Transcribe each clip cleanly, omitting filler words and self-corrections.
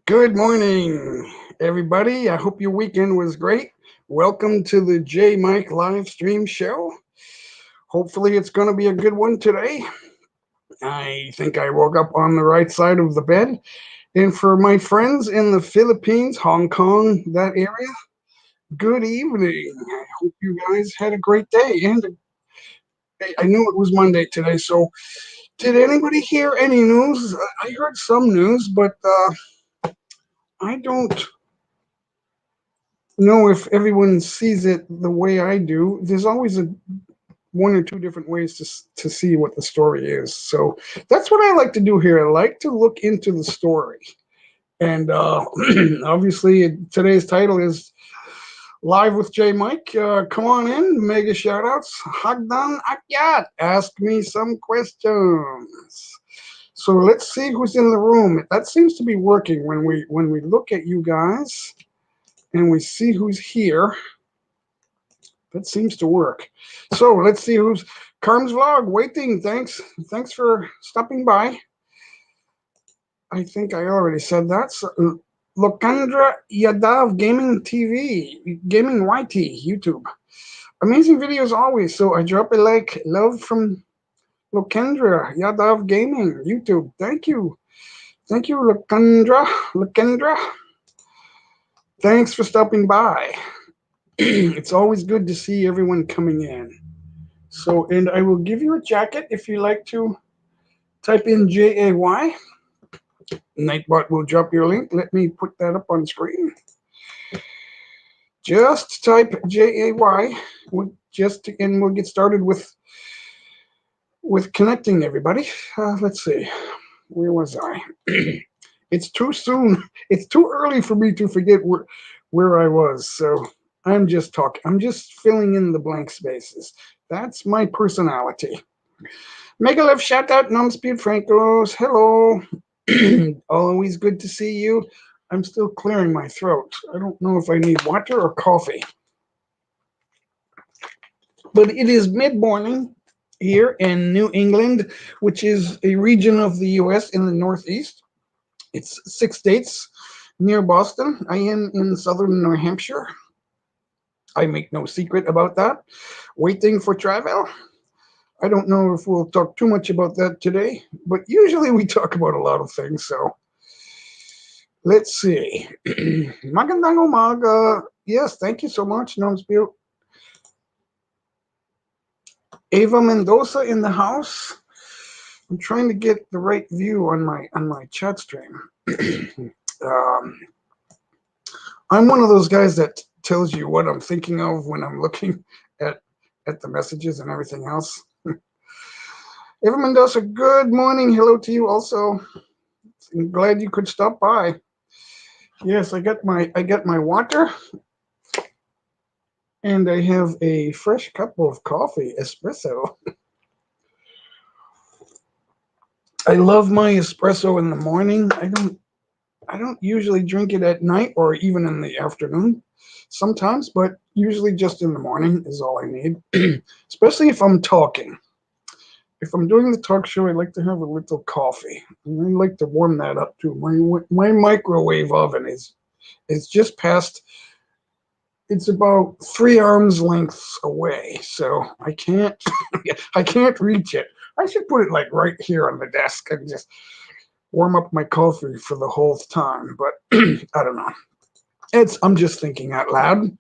Good morning, everybody. I hope your weekend was great. Welcome to the J Mike live stream show. Hopefully, it's going to be a good one today. I think I woke up on the right side of the bed. And for my friends in the Philippines, Hong Kong, that area, good evening. I hope you guys had a great day. And I knew it was Monday today, so did anybody hear any news? I heard some news, but I don't know if everyone sees it the way I do. There's always one or two different ways to see what the story is. So that's what I like to do here. I like to look into the story. And obviously, today's title is Live with J Mike. Come on in, mega shoutouts. Hagdan Akyat, ask me some questions. So let's see who's in the room. That seems to be working when we look at you guys and we see who's here. That seems to work. So let's see who's Carm's vlog waiting. Thanks for stopping by. I think I already said that. So, Lokandra Yadav Gaming TV, Gaming YT, YouTube. Amazing videos always. So I drop a like. Love from Lokandra Yadav Gaming, YouTube. Thank you. Thank you, Lokandra. Lokandra. Thanks for stopping by. It's always good to see everyone coming in. So, and I will give you a jacket if you like to type in JAY. Nightbot will drop your link. Let me put that up on screen. Just type JAY. And we'll get started with connecting everybody. Let's see. Where was I? It's too soon. It's too early for me to forget where I was. So I'm just talking. I'm just filling in the blank spaces. That's my personality. Megalev shout out, Numspeed Frankos. Hello. Always good to see you. I'm still clearing my throat. I don't know if I need water or coffee. But it is mid morning here in New England, which is a region of the US in the Northeast. It's 6 states near Boston. I am in southern New Hampshire. I make no secret about that. Waiting for travel. I don't know if we'll talk too much about that today, but usually we talk about a lot of things. So let's see. Magandang umaga. Yes, thank you so much, Nomspew. Ava Mendoza in the house. I'm trying to get the right view on my chat stream. I'm one of those guys that tells you what I'm thinking of when I'm looking at the messages and everything else. Eva Mendoza, good morning. Hello to you also. I'm glad you could stop by. Yes, I got my water, and I have a fresh cup of coffee, espresso. I love my espresso in the morning. I don't usually drink it at night or even in the afternoon sometimes, but usually just in the morning is all I need, especially if I'm talking. If I'm doing the talk show, I like to have a little coffee, and I like to warm that up too. My microwave oven is just past. It's about 3 arms lengths away, so I can't I can't reach it. I should put it like right here on the desk and just warm up my coffee for the whole time. But I don't know. I'm just thinking out loud.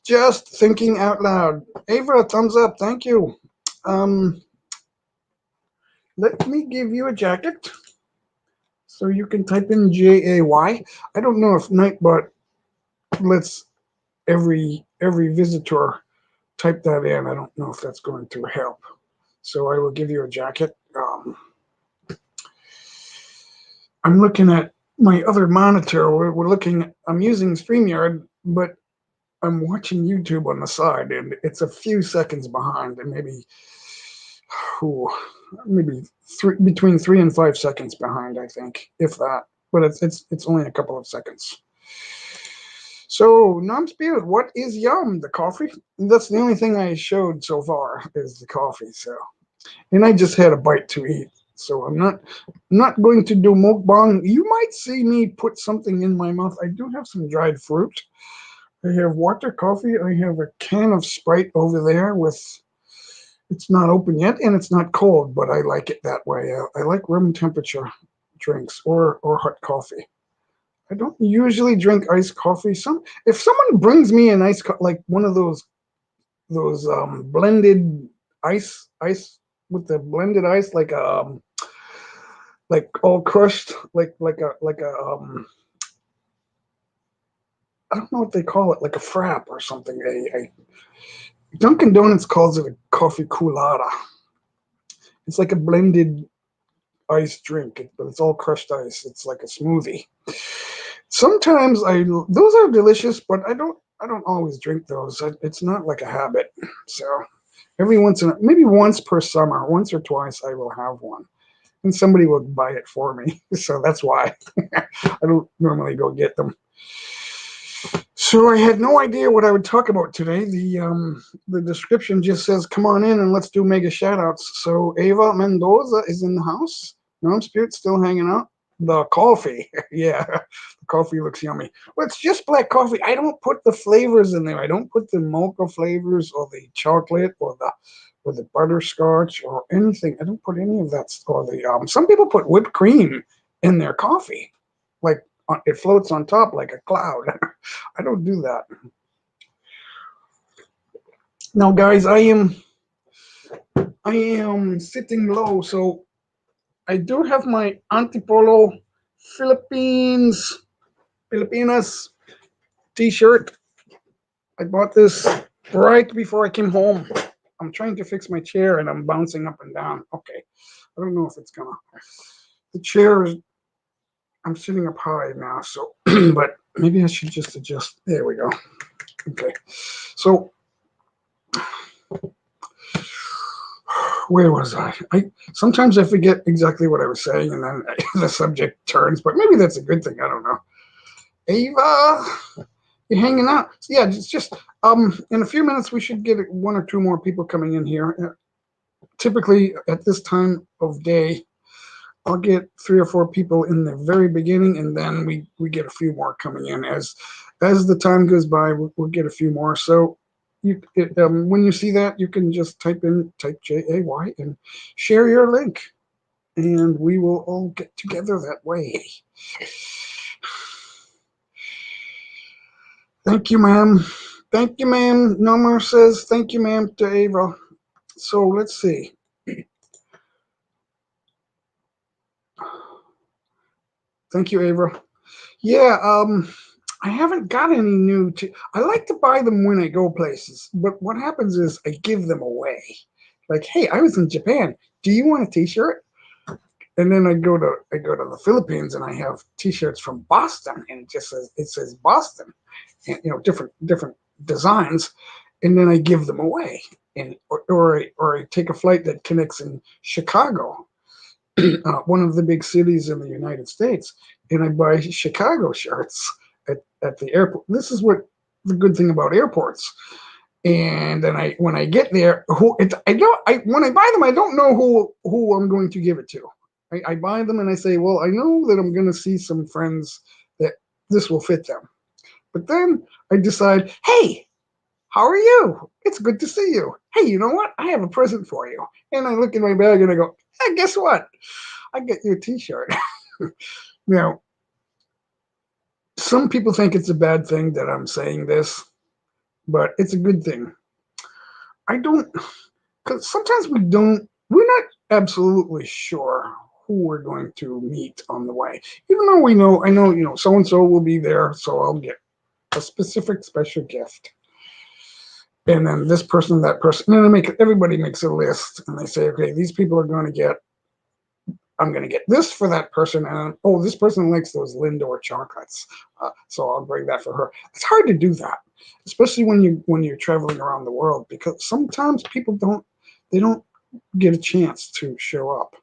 Just thinking out loud. Ava, thumbs up. Thank you. Um, Let me give you a jacket so you can type in JAY. I don't know if Nightbot lets every visitor type that in. I don't know if that's going to help. So I will give you a jacket. I'm looking at my other monitor. We're looking. I'm using StreamYard, but I'm watching YouTube on the side, and it's a few seconds behind, and ooh, maybe between 3 and 5 seconds behind, I think, if that. But it's only a couple of seconds. So, non-spirit, what is yum? The coffee? That's the only thing I showed so far is the coffee. So, and I just had a bite to eat. So I'm not going to do mukbang. You might see me put something in my mouth. I do have some dried fruit. I have water, coffee. I have a can of Sprite over there with. It's not open yet, and it's not cold, but I like it that way. I like room temperature drinks or hot coffee. I don't usually drink iced coffee. If someone brings me an like one of those blended ice with the blended ice, like all crushed, like a I don't know what they call it, like a frap or something. Dunkin' Donuts calls it a coffee coolada. It's like a blended ice drink, but it's all crushed ice. It's like a smoothie. Sometimes those are delicious, but I don't always drink those. It's not like a habit. So every maybe once per summer, once or twice, I will have one, and somebody will buy it for me. So that's why I don't normally go get them. So I had no idea what I would talk about today. The description just says, "Come on in and let's do mega shoutouts." So Ava Mendoza is in the house. Norm Spirit's still hanging out. The coffee, yeah, the coffee looks yummy. Well, it's just black coffee. I don't put the flavors in there. I don't put the mocha flavors or the chocolate or the butterscotch or anything. I don't put any of that. Or the some people put whipped cream in their coffee, like it floats on top like a cloud. I don't do that. Now, guys, I am sitting low, so I do have my Antipolo Filipinas t-shirt. I bought this right before I came home. I'm trying to fix my chair and I'm bouncing up and down. Okay. I don't know if it's gonna. The chair is. I'm sitting up high now, so but maybe I should just adjust. There we go. Okay. So where was I? Sometimes I forget exactly what I was saying, and then the subject turns. But maybe that's a good thing. I don't know. Ava, you're hanging out. So yeah, it's just in a few minutes we should get one or two more people coming in here. Typically at this time of day, I'll get 3 or 4 people in the very beginning, and then we get a few more coming in as the time goes by. We'll get a few more. So when you see that, you can just type JAY and share your link, and we will all get together that way. Thank you, ma'am. Thank you, ma'am. Nomer says thank you, ma'am, to Ava. So let's see. Thank you, Ava. Yeah, I haven't got any new. I like to buy them when I go places, but what happens is I give them away. Like, hey, I was in Japan. Do you want a T-shirt? And then I go to the Philippines and I have T-shirts from Boston, and it says Boston, and different designs, and then I give them away, and or I take a flight that connects in Chicago, one of the big cities in the United States, and I buy Chicago shirts at the airport. This is what the good thing about airports. And then when I get there, when I buy them, I don't know who I'm going to give it to. I buy them and I say, well, I know that I'm going to see some friends that this will fit them. But then I decide, hey, how are you? It's good to see you. Hey, you know what? I have a present for you. And I look in my bag and I go, hey, guess what? I get you a T-shirt. Now, some people think it's a bad thing that I'm saying this, but it's a good thing. I don't, because sometimes we're not absolutely sure who we're going to meet on the way. Even though I know, so and so will be there, so I'll get a specific special gift. And then this person, that person, and then everybody makes a list, and they say, okay, these people are going to get. I'm going to get this for that person, and this person likes those Lindor chocolates, so I'll bring that for her. It's hard to do that, especially when you're traveling around the world, because sometimes people don't get a chance to show up.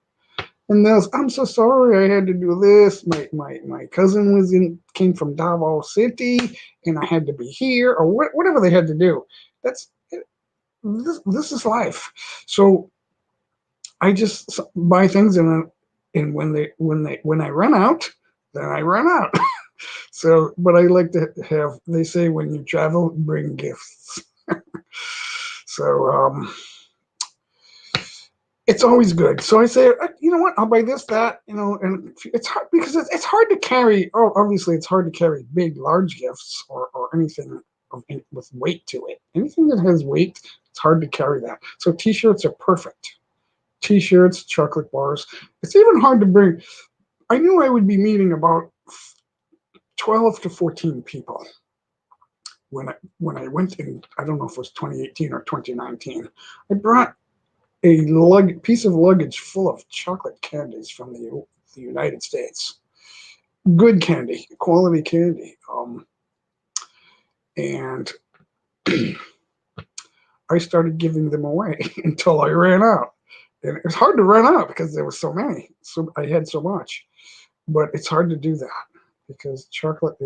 And I'm so sorry I had to do this. My cousin came from Davao City, and I had to be here, or whatever they had to do. This is life. So I just buy things, and when I run out, then I run out. So, but I like to have. They say when you travel, bring gifts. So it's always good. So I say, you know what? I'll buy this, that, and it's hard because it's hard to carry. Oh, obviously, it's hard to carry big, large gifts or anything with weight to it. Anything that has weight, it's hard to carry that. So T-shirts are perfect. T-shirts, chocolate bars. It's even hard to bring. I knew I would be meeting about 12 to 14 people when I went in. I don't know if it was 2018 or 2019. I brought a piece of luggage full of chocolate candies from the United States. Good candy, quality candy. And I started giving them away until I ran out. And it was hard to run out because there were so many. So I had so much. But it's hard to do that because chocolate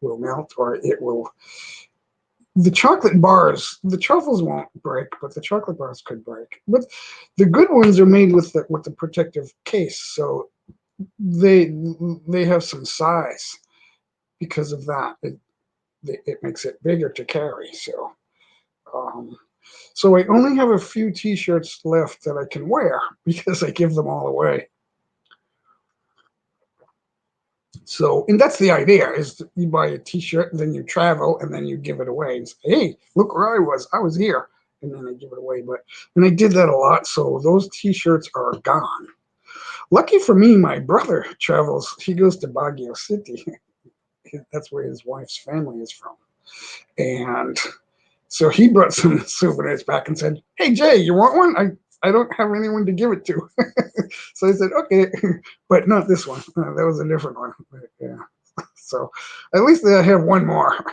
will melt, or it will. The chocolate bars, the truffles won't break, but the chocolate bars could break. But the good ones are made with the protective case, so they have some size because of that. It makes it bigger to carry. Um, so I only have a few T-shirts left that I can wear because I give them all away. So, and that's the idea: is you buy a T-shirt, and then you travel, and then you give it away, and say, "Hey, look where I was! I was here," and then I give it away. And I did that a lot, so those T-shirts are gone. Lucky for me, my brother travels. He goes to Baguio City. That's where his wife's family is from, and so he brought some souvenirs back and said, "Hey Jay, you want one? I don't have anyone to give it to." So I said, "Okay," but not this one. That was a different one. Yeah. So at least I have one more,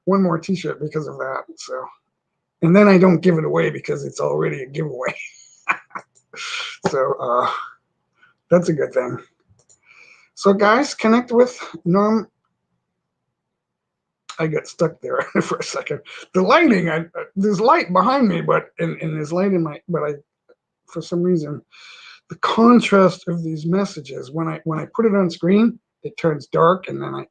one more T-shirt because of that. So, and then I don't give it away because it's already a giveaway. So that's a good thing. So guys, connect with Norm. I got stuck there for a second. The lighting, there's light behind me, and there's light in my, but for some reason, the contrast of these messages, when I put it on screen, it turns dark, and then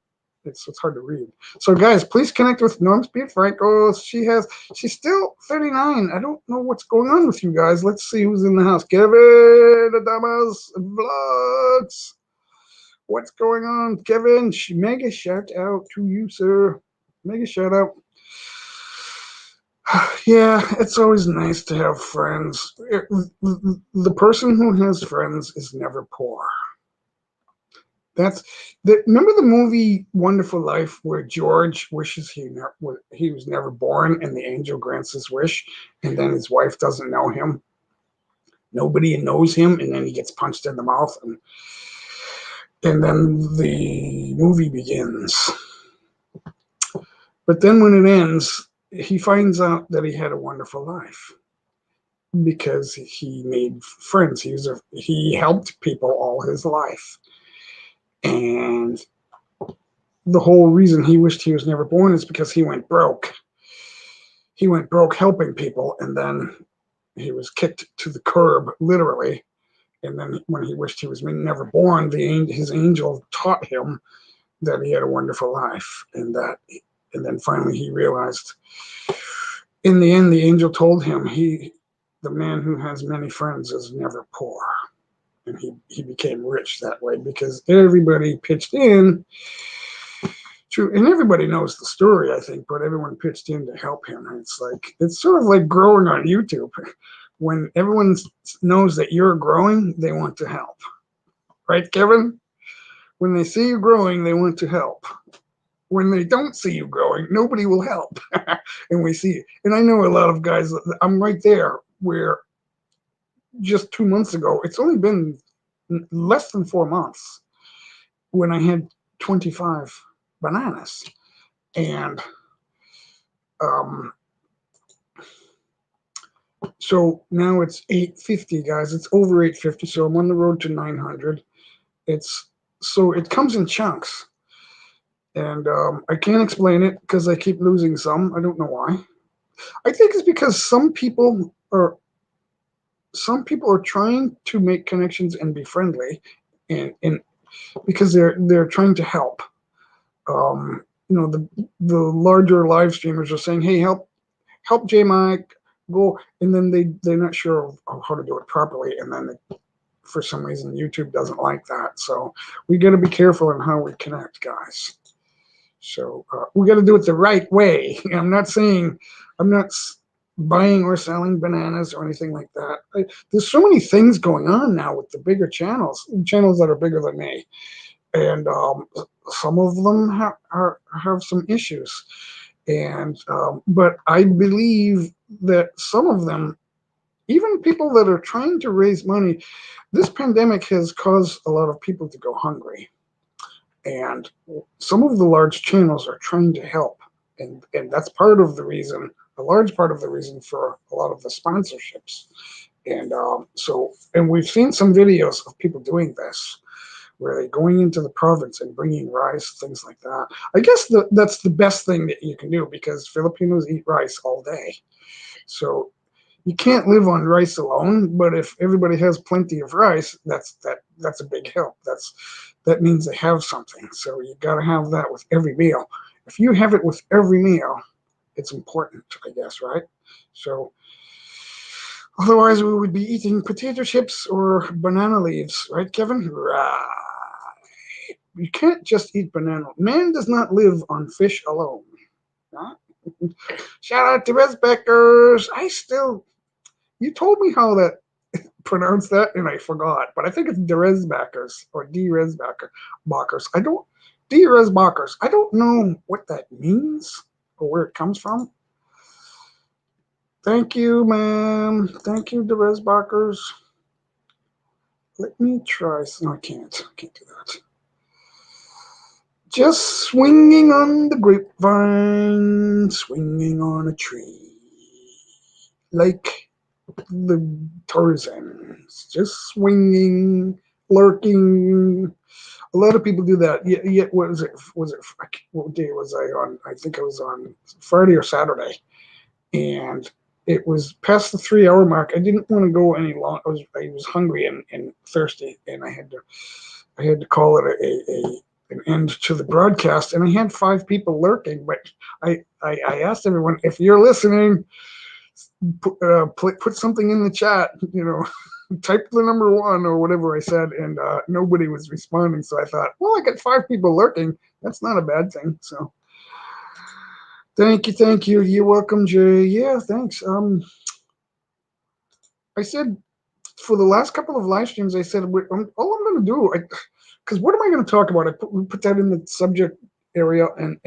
it's hard to read. So guys, please connect with Norm Speed Franco. She's still 39. I don't know what's going on with you guys. Let's see who's in the house. Kevin Adamas Vlogs. What's going on, Kevin? Mega shout out to you, sir. Mega shout out. Yeah, it's always nice to have friends. The person who has friends is never poor. Remember the movie Wonderful Life, where George wishes he was never born, and the angel grants his wish, and then his wife doesn't know him. Nobody knows him, and then he gets punched in the mouth, and then the movie begins. But then when it ends, he finds out that he had a wonderful life because he made friends. He helped people all his life. And the whole reason he wished he was never born is because he went broke. He went broke helping people, and then he was kicked to the curb, literally. And then when he wished he was never born, his angel taught him that he had a wonderful life, and then finally he realized. In the end, the angel told him the man who has many friends is never poor, and he became rich that way because everybody pitched in. And everybody knows the story, I think, but everyone pitched in to help him. And it's sort of like growing on YouTube. When everyone knows that you're growing, they want to help. Right, Kevin? When they see you growing, they want to help. When they don't see you growing, nobody will help. And we see it. And I know a lot of guys, I'm right there where just 2 months ago, it's only been less than 4 months when I had 25 bananas. And so now it's 850, guys. It's over 850, so I'm on the road to 900. So it comes in chunks. And I can't explain it because I keep losing some. I don't know why. I think it's because some people some people are trying to make connections and be friendly, and because they're trying to help. The larger live streamers are saying, "Hey, help J Mike go," and then they're not sure of how to do it properly, and then for some reason YouTube doesn't like that. So we got to be careful in how we connect, guys. So we got to do it the right way. I'm not buying or selling bananas or anything like that. There's so many things going on now with the bigger channels that are bigger than me, and some of them have some issues. And but I believe that some of them, even people that are trying to raise money, this pandemic has caused a lot of people to go hungry. And some of the large channels are trying to help. And that's part of the reason, a large part of the reason for a lot of the sponsorships. And and we've seen some videos of people doing this, where they're going into the province and bringing rice, things like that. I guess that's the best thing that you can do, because Filipinos eat rice all day. So you can't live on rice alone, but if everybody has plenty of rice, that's a big help. That means they have something. So you got to have that with every meal. If you have it with every meal, it's important, I guess, right? So otherwise we would be eating potato chips or banana leaves, right, Kevin? Right. You can't just eat banana. Man does not live on fish alone. Huh? Shout out to Resbeckers. You told me how that pronounce that, and I forgot. But I think it's Deresbackers or Deresbackers. Deresbackers. I don't know what that means or where it comes from. Thank you, ma'am. Thank you, Deresbackers. Let me try. No, I can't. I can't do that. Just swinging on the grapevine, swinging on a tree, like the Tarzans, just swinging, lurking. A lot of people do that. Yet, what was it? What day was I on? I think I was on Friday or Saturday, and it was past the 3 hour mark. I didn't want to go any long. I was hungry and thirsty, and I had to call it an end to the broadcast. And I had 5 people lurking, but I asked everyone, if you're listening, put something in the chat, type the number 1 or whatever I said, and nobody was responding. So I thought, well, I got 5 people lurking. That's not a bad thing. So thank you. You're welcome, Jay. Yeah, thanks. I said for the last couple of live streams, I said, all I'm going to do, because what am I going to talk about? I put that in the subject area, and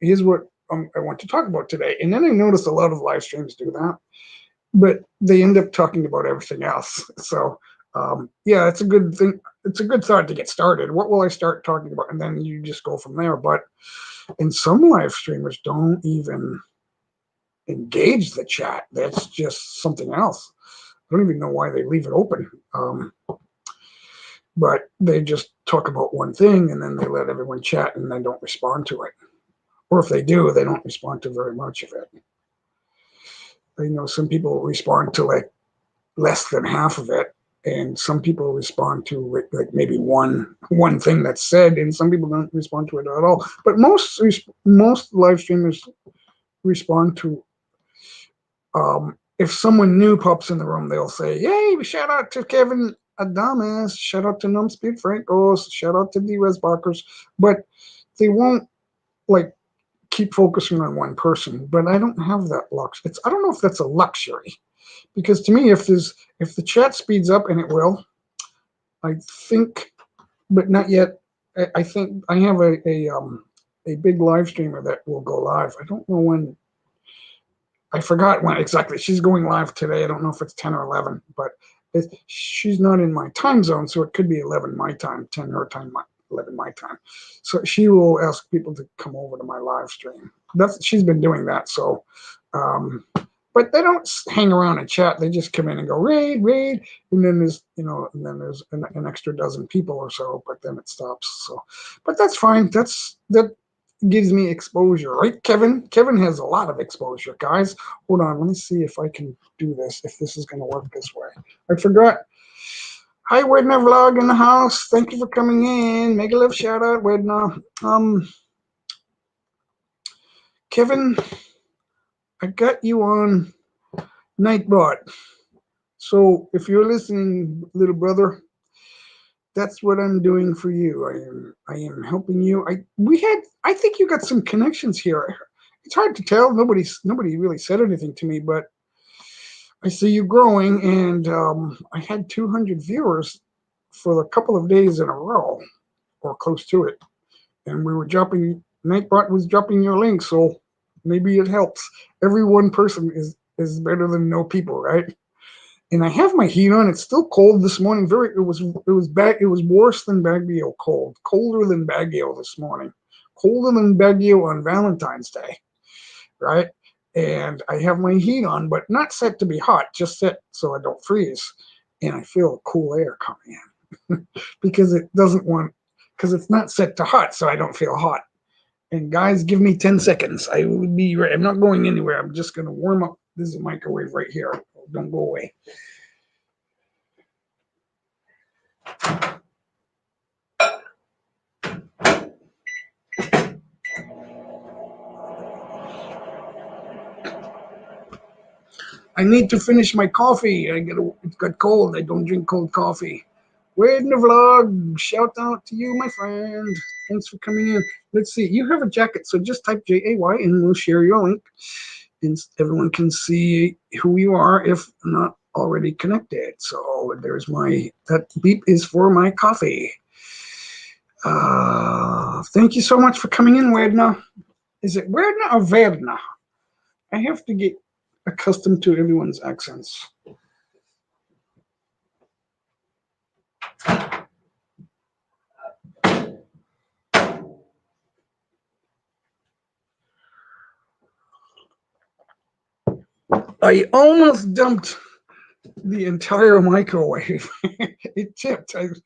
here's what I want to talk about today. And then I noticed a lot of live streams do that, but they end up talking about everything else. So yeah, it's a good thing. It's a good thought to get started. What will I start talking about? And then you just go from there. But and some live streamers don't even engage the chat. That's just something else. I don't even know why they leave it open. But they just talk about one thing, and then they let everyone chat, and they don't respond to it. Or if they do, they don't respond to very much of it. I know some people respond to like less than half of it, and some people respond to like maybe one thing that's said, and some people don't respond to it at all. But most live streamers respond to. If someone new pops in the room, they'll say, "Yay! Shout out to Kevin Adamas, shout out to Numbspeed Francos, shout out to D-Resbachers," but they won't like keep focusing on one person. But I don't have that luxury. I don't know if that's a luxury, because to me, if the chat speeds up, and it will, I think, but not yet. I think I have a big live streamer that will go live. I don't know when. I forgot when exactly. She's going live today. I don't know if it's 10 or 11, but she's not in my time zone, so it could be 11 my time, 10 her time, 11 my time. So she will ask people to come over to my live stream. She's been doing that. So, but they don't hang around and chat. They just come in and go raid, and then there's an extra dozen people or so, but then it stops. So, but that's fine. gives me exposure, right, Kevin? Kevin has a lot of exposure, guys. Hold on, let me see if I can do this, if this is going to work this way. I forgot. Hi, Wedna Vlog in the house. Thank you for coming in. Mega love shout out, Wedna. Kevin, I got you on Nightbot. So if you're listening, little brother, that's what I'm doing for you. I am helping you. I think you got some connections here. It's hard to tell. Nobody really said anything to me, but I see you growing, and I had 200 viewers for a couple of days in a row, or close to it. And we were dropping. Nightbot was dropping your link, so maybe it helps. Every one person is better than no people, right? And I have my heat on. It's still cold this morning. It was worse than Baguio cold. Colder than Baguio this morning. Colder than Baguio on Valentine's Day, right? And I have my heat on, but not set to be hot, just set so I don't freeze. And I feel cool air coming in because it's not set to hot, so I don't feel hot. And guys, give me 10 seconds. I will be right. I'm not going anywhere. I'm just going to warm up. This is a microwave right here. Don't go away. I need to finish my coffee. It got cold. I don't drink cold coffee. We're in the vlog. Shout out to you, my friend. Thanks for coming in. Let's see. You have a jacket, so just type JAY and we'll share your link. And everyone can see who you are if not already connected. So there's that beep is for my coffee. Thank you so much for coming in, Wedna. Is it Wedna or Verna? I have to get accustomed to everyone's accents. I almost dumped the entire microwave. It tipped because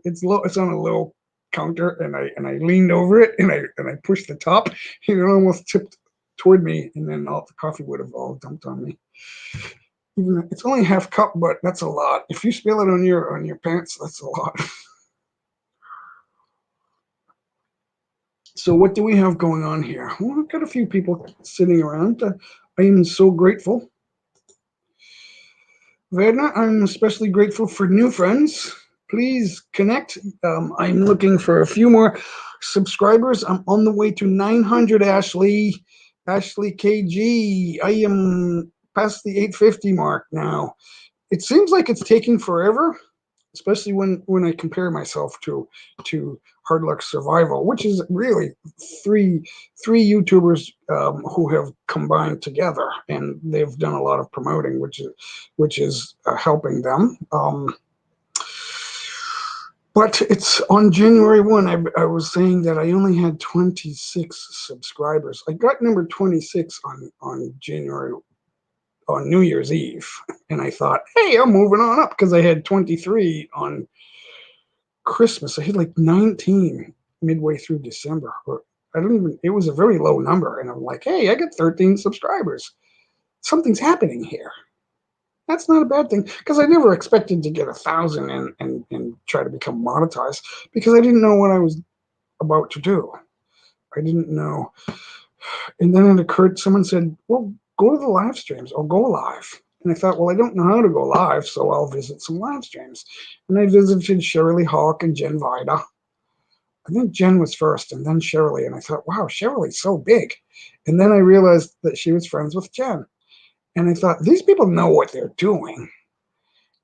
it's low. It's on a low counter, and I leaned over it and I pushed the top. And it almost tipped toward me, and then all the coffee would have all dumped on me. Even it's only half cup, but that's a lot. If you spill it on your pants, that's a lot. So what do we have going on here? Well, we've got a few people sitting around. I am so grateful. Verna, I'm especially grateful for new friends. Please connect. I'm looking for a few more subscribers. I'm on the way to 900, Ashley. Ashley KG. I am past the 850 mark now. It seems like it's taking forever, especially when I compare myself to Hard Luck Survival, which is really three YouTubers who have combined together, and they've done a lot of promoting, which is helping them. But it's on January 1. I was saying that I only had 26 subscribers. I got number 26 on New Year's Eve, and I thought, hey, I'm moving on up because I had 23 on Christmas. I had like 19 midway through December. It was a very low number, and I'm like, hey, I got 13 subscribers. Something's happening here. That's not a bad thing because I never expected to get 1,000 and try to become monetized because I didn't know what I was about to do. I didn't know. And then it occurred, someone said, well, go to the live streams or go live. And I thought, well, I don't know how to go live, so I'll visit some live streams. And I visited Shirley Hawk and Jen Vida. I think Jen was first and then Shirley. And I thought, wow, Shirley's so big. And then I realized that she was friends with Jen. And I thought, these people know what they're doing.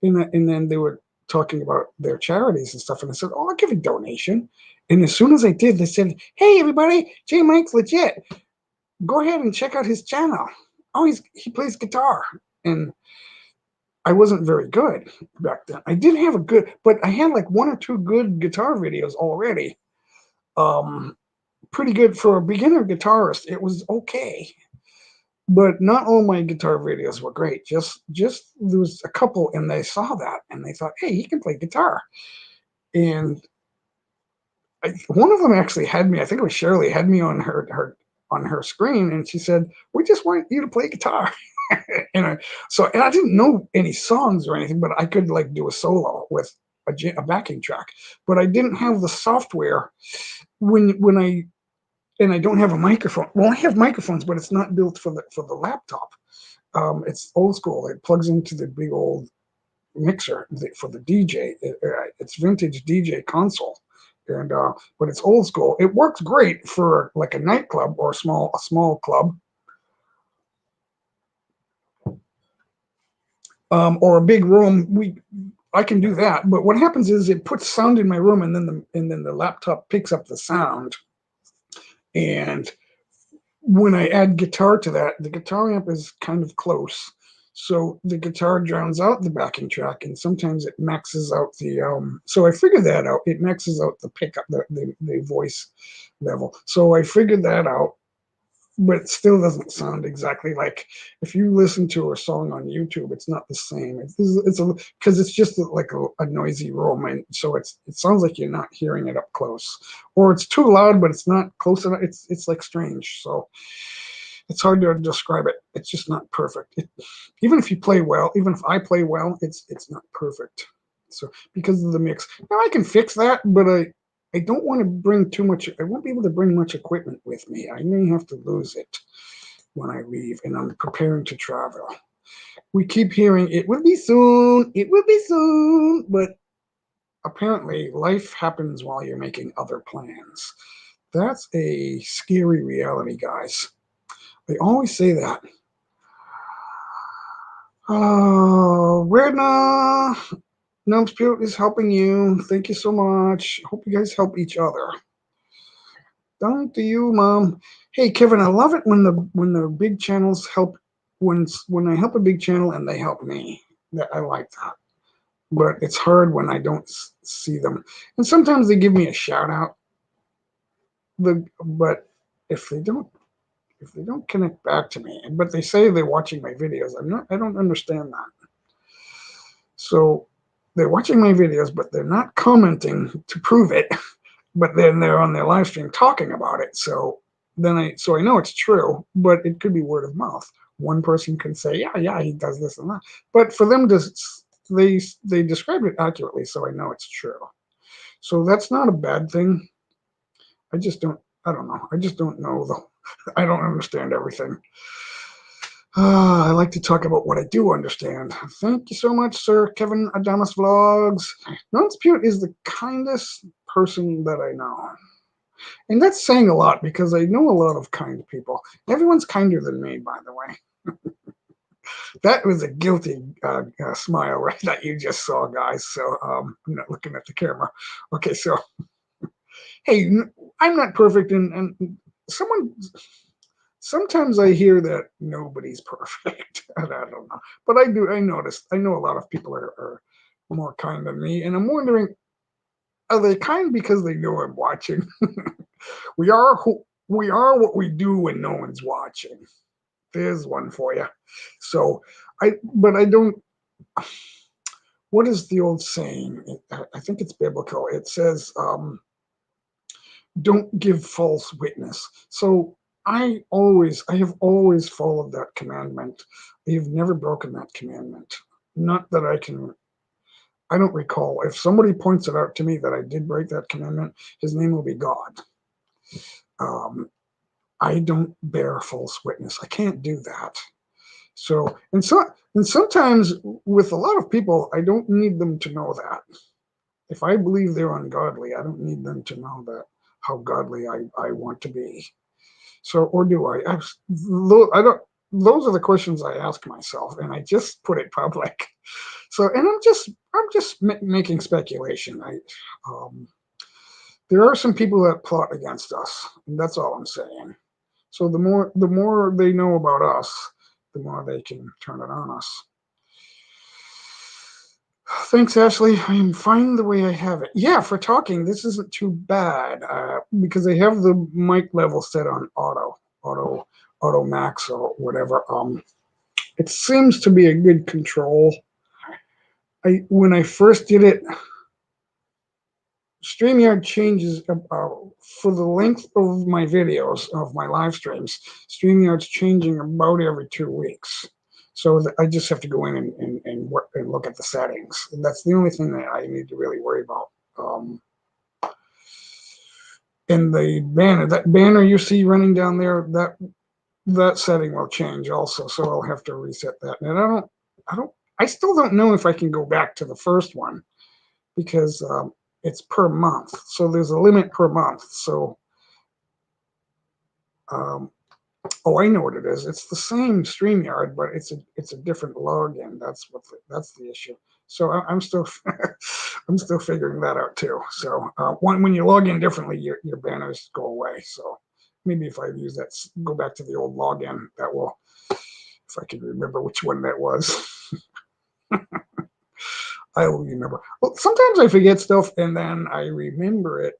And then they were talking about their charities and stuff. And I said, oh, I'll give a donation. And as soon as I did, they said, hey, everybody, J Mike's legit. Go ahead and check out his channel. Oh, he plays guitar. And I wasn't very good back then. I did have but I had like 1 or 2 good guitar videos already. Pretty good for a beginner guitarist. It was okay. But not all my guitar videos were great. Just there was a couple, and they saw that, and they thought, hey, he can play guitar. And one of them actually had me. I think it was Shirley had me on her screen, and she said, "We just want you to play guitar." And I didn't know any songs or anything, but I could like do a solo with a backing track. But I didn't have the software when I don't have a microphone. Well, I have microphones, but it's not built for the laptop. It's old school. It plugs into the big old mixer for the DJ. It's vintage DJ console, and but it's old school. It works great for like a nightclub or a small club, or a big room. I can do that, but what happens is it puts sound in my room, and then the laptop picks up the sound. And when I add guitar to that, the guitar amp is kind of close, so the guitar drowns out the backing track, and sometimes it maxes out the. So I figured that out. It maxes out the pickup, the voice level. So I figured that out, but it still doesn't sound exactly like if you listen to a song on YouTube. It's not the same. It's because it's just like a noisy room, and so it sounds like you're not hearing it up close, or it's too loud, but it's not close enough. It's like strange. So it's hard to describe it. It's just not perfect. Even if you play well, even if I play well, it's not perfect. So because of the mix, now I can fix that, but I don't want to bring too much. I won't be able to bring much equipment with me. I may have to lose it when I leave, and I'm preparing to travel. We keep hearing it will be soon, it will be soon, but apparently life happens while you're making other plans. That's a scary reality, guys. They always say that. Oh, Redna, Numbspew is helping you. Thank you so much. Hope you guys help each other. Thank you, Mom. Hey, Kevin, I love it when the big channels help. When I help a big channel and they help me. I like that. But it's hard when I don't see them. And sometimes they give me a shout out. But if they don't connect back to me, but they say they're watching my videos, I don't understand that. So they're watching my videos, but they're not commenting to prove it. But then they're on their live stream talking about it. So I know it's true, but it could be word of mouth. One person can say, yeah, he does this and that. But for them to they describe it accurately, so I know it's true. So that's not a bad thing. I don't know. I just don't know though. I don't understand everything. I like to talk about what I do understand. Thank you so much, Sir Kevin Adamas Vlogs. Nonspute is the kindest person that I know. And that's saying a lot because I know a lot of kind people. Everyone's kinder than me, by the way. That was a guilty smile, right, that you just saw, guys. So I'm not looking at the camera. Okay, so, hey, I'm not perfect, and sometimes I hear that nobody's perfect. I don't know. But I know a lot of people are more kind than me, and I'm wondering, are they kind because they know I'm watching? We are what we do when no one's watching. There's one for you. So but I don't. What is the old saying? I think it's biblical. It says, "Don't give false witness." So I have always followed that commandment. I have never broken that commandment. Not that I don't recall. If somebody points it out to me that I did break that commandment, his name will be God. I don't bear false witness. I can't do that. So, and sometimes with a lot of people, I don't need them to know that. If I believe they're ungodly, I don't need them to know that how godly I want to be. So, or do I? I don't. Those are the questions I ask myself, and I just put it public. So, and I'm just making speculation. There are some people that plot against us, and that's all I'm saying. So the more they know about us, the more they can turn it on us. Thanks, Ashley. I am fine the way I have it. Yeah, for talking, this isn't too bad because I have the mic level set on auto max or whatever. It seems to be a good control. When I first did it, StreamYard changes for the length of my videos, of my live streams. StreamYard's changing about every 2 weeks. So I just have to go in and work and look at the settings. And that's the only thing that I need to really worry about. And the banner, that banner you see running down there, that setting will change also. So I'll have to reset that. And I still don't know if I can go back to the first one because it's per month. So there's a limit per month. So, oh, I know what it is. It's the same StreamYard, but it's a different login. That's the issue. So I'm still I'm still figuring that out too. So when you log in differently, your banners go away. So maybe if I use that, go back to the old login, that will, if I can remember which one that was. I will remember. Well, sometimes I forget stuff and then I remember it,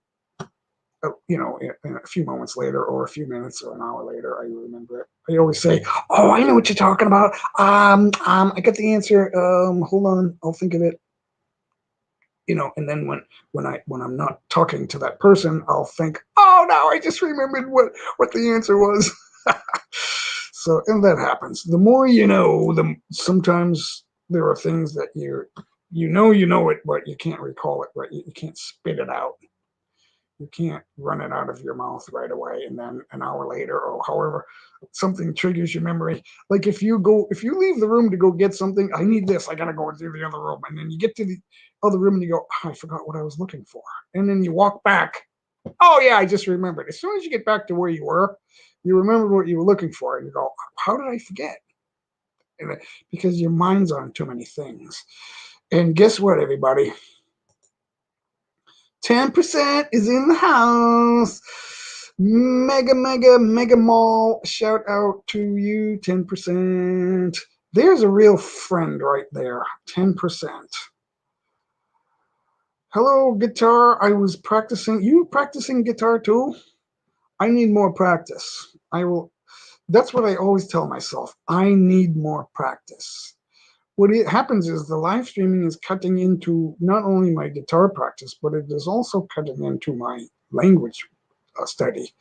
you know, in a few moments later or a few minutes or an hour later, I remember it. I always say, oh, I know what you're talking about. I got the answer. Hold on, I'll think of it. You know, and then when I'm not talking to that person, I'll think, oh, now I just remembered what the answer was. So, and that happens. The more you know, sometimes there are things that you know it, but you can't recall it, right? You can't spit it out. You can't run it out of your mouth right away, and then an hour later or however something triggers your memory. Like if you leave the room to go get something, I need this, I gotta go into the other room, and then you get to the other room and you go, oh, I forgot what I was looking for, and then you walk back. Oh yeah, I just remembered. As soon as you get back to where you were, you remember what you were looking for, and you go, how did I forget? And because your mind's on too many things. And guess what, everybody? 10% is in the house. Mega mall. Shout out to you, 10%. There's a real friend right there, 10%. Hello, guitar. I was practicing. You practicing guitar too? I need more practice. That's what I always tell myself. I need more practice. What happens is the live streaming is cutting into not only my guitar practice, but it is also cutting into my language study.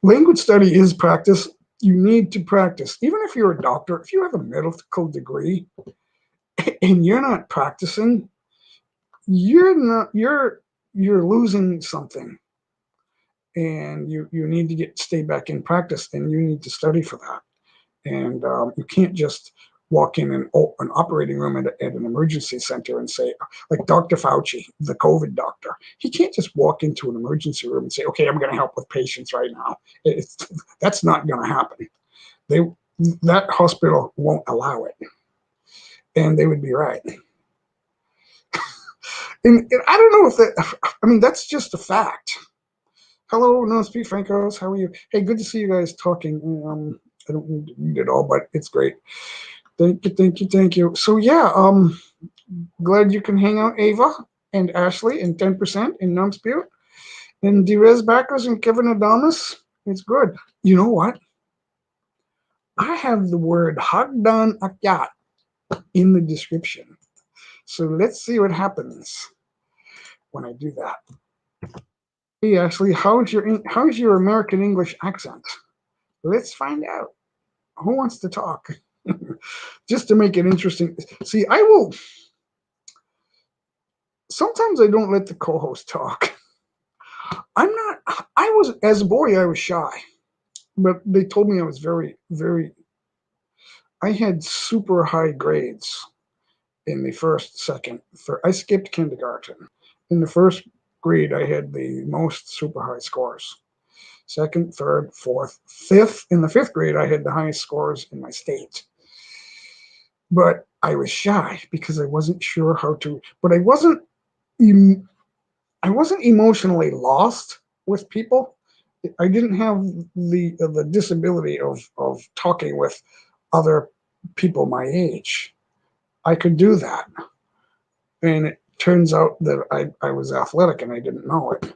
Language study is practice. You need to practice. Even if you're a doctor, if you have a medical degree and you're not practicing, you're losing something. And you need to stay back in practice, and you need to study for that. And you can't just walk in an operating room at an emergency center and say, like Dr. Fauci, the COVID doctor, he can't just walk into an emergency room and say, okay, I'm going to help with patients right now. That's not going to happen. That hospital won't allow it. And they would be right. And I don't know if that's just a fact. Hello, No Speak Francos. How are you? Hey, good to see you guys talking. I don't need to read it all, but it's great. Thank you. So yeah, glad you can hang out, Ava and Ashley and 10% and Numpspute and Derez Backers and Kevin Adamas. It's good. You know what? I have the word Hagdan Akyat in the description. So let's see what happens when I do that. Hey Ashley, how's your American English accent? Let's find out. Who wants to talk? Just to make it interesting. See, sometimes I don't let the co-host talk. As a boy, I was shy, but they told me I was very, very, I had super high grades in the first, second, third. I skipped kindergarten. In the first grade, I had the most super high scores. Second, third, fourth, fifth. In the fifth grade, I had the highest scores in my state. But I was shy because I wasn't sure how to, but I wasn't emotionally lost with people. I didn't have the disability of talking with other people my age. I could do that. And it turns out that I was athletic and I didn't know it.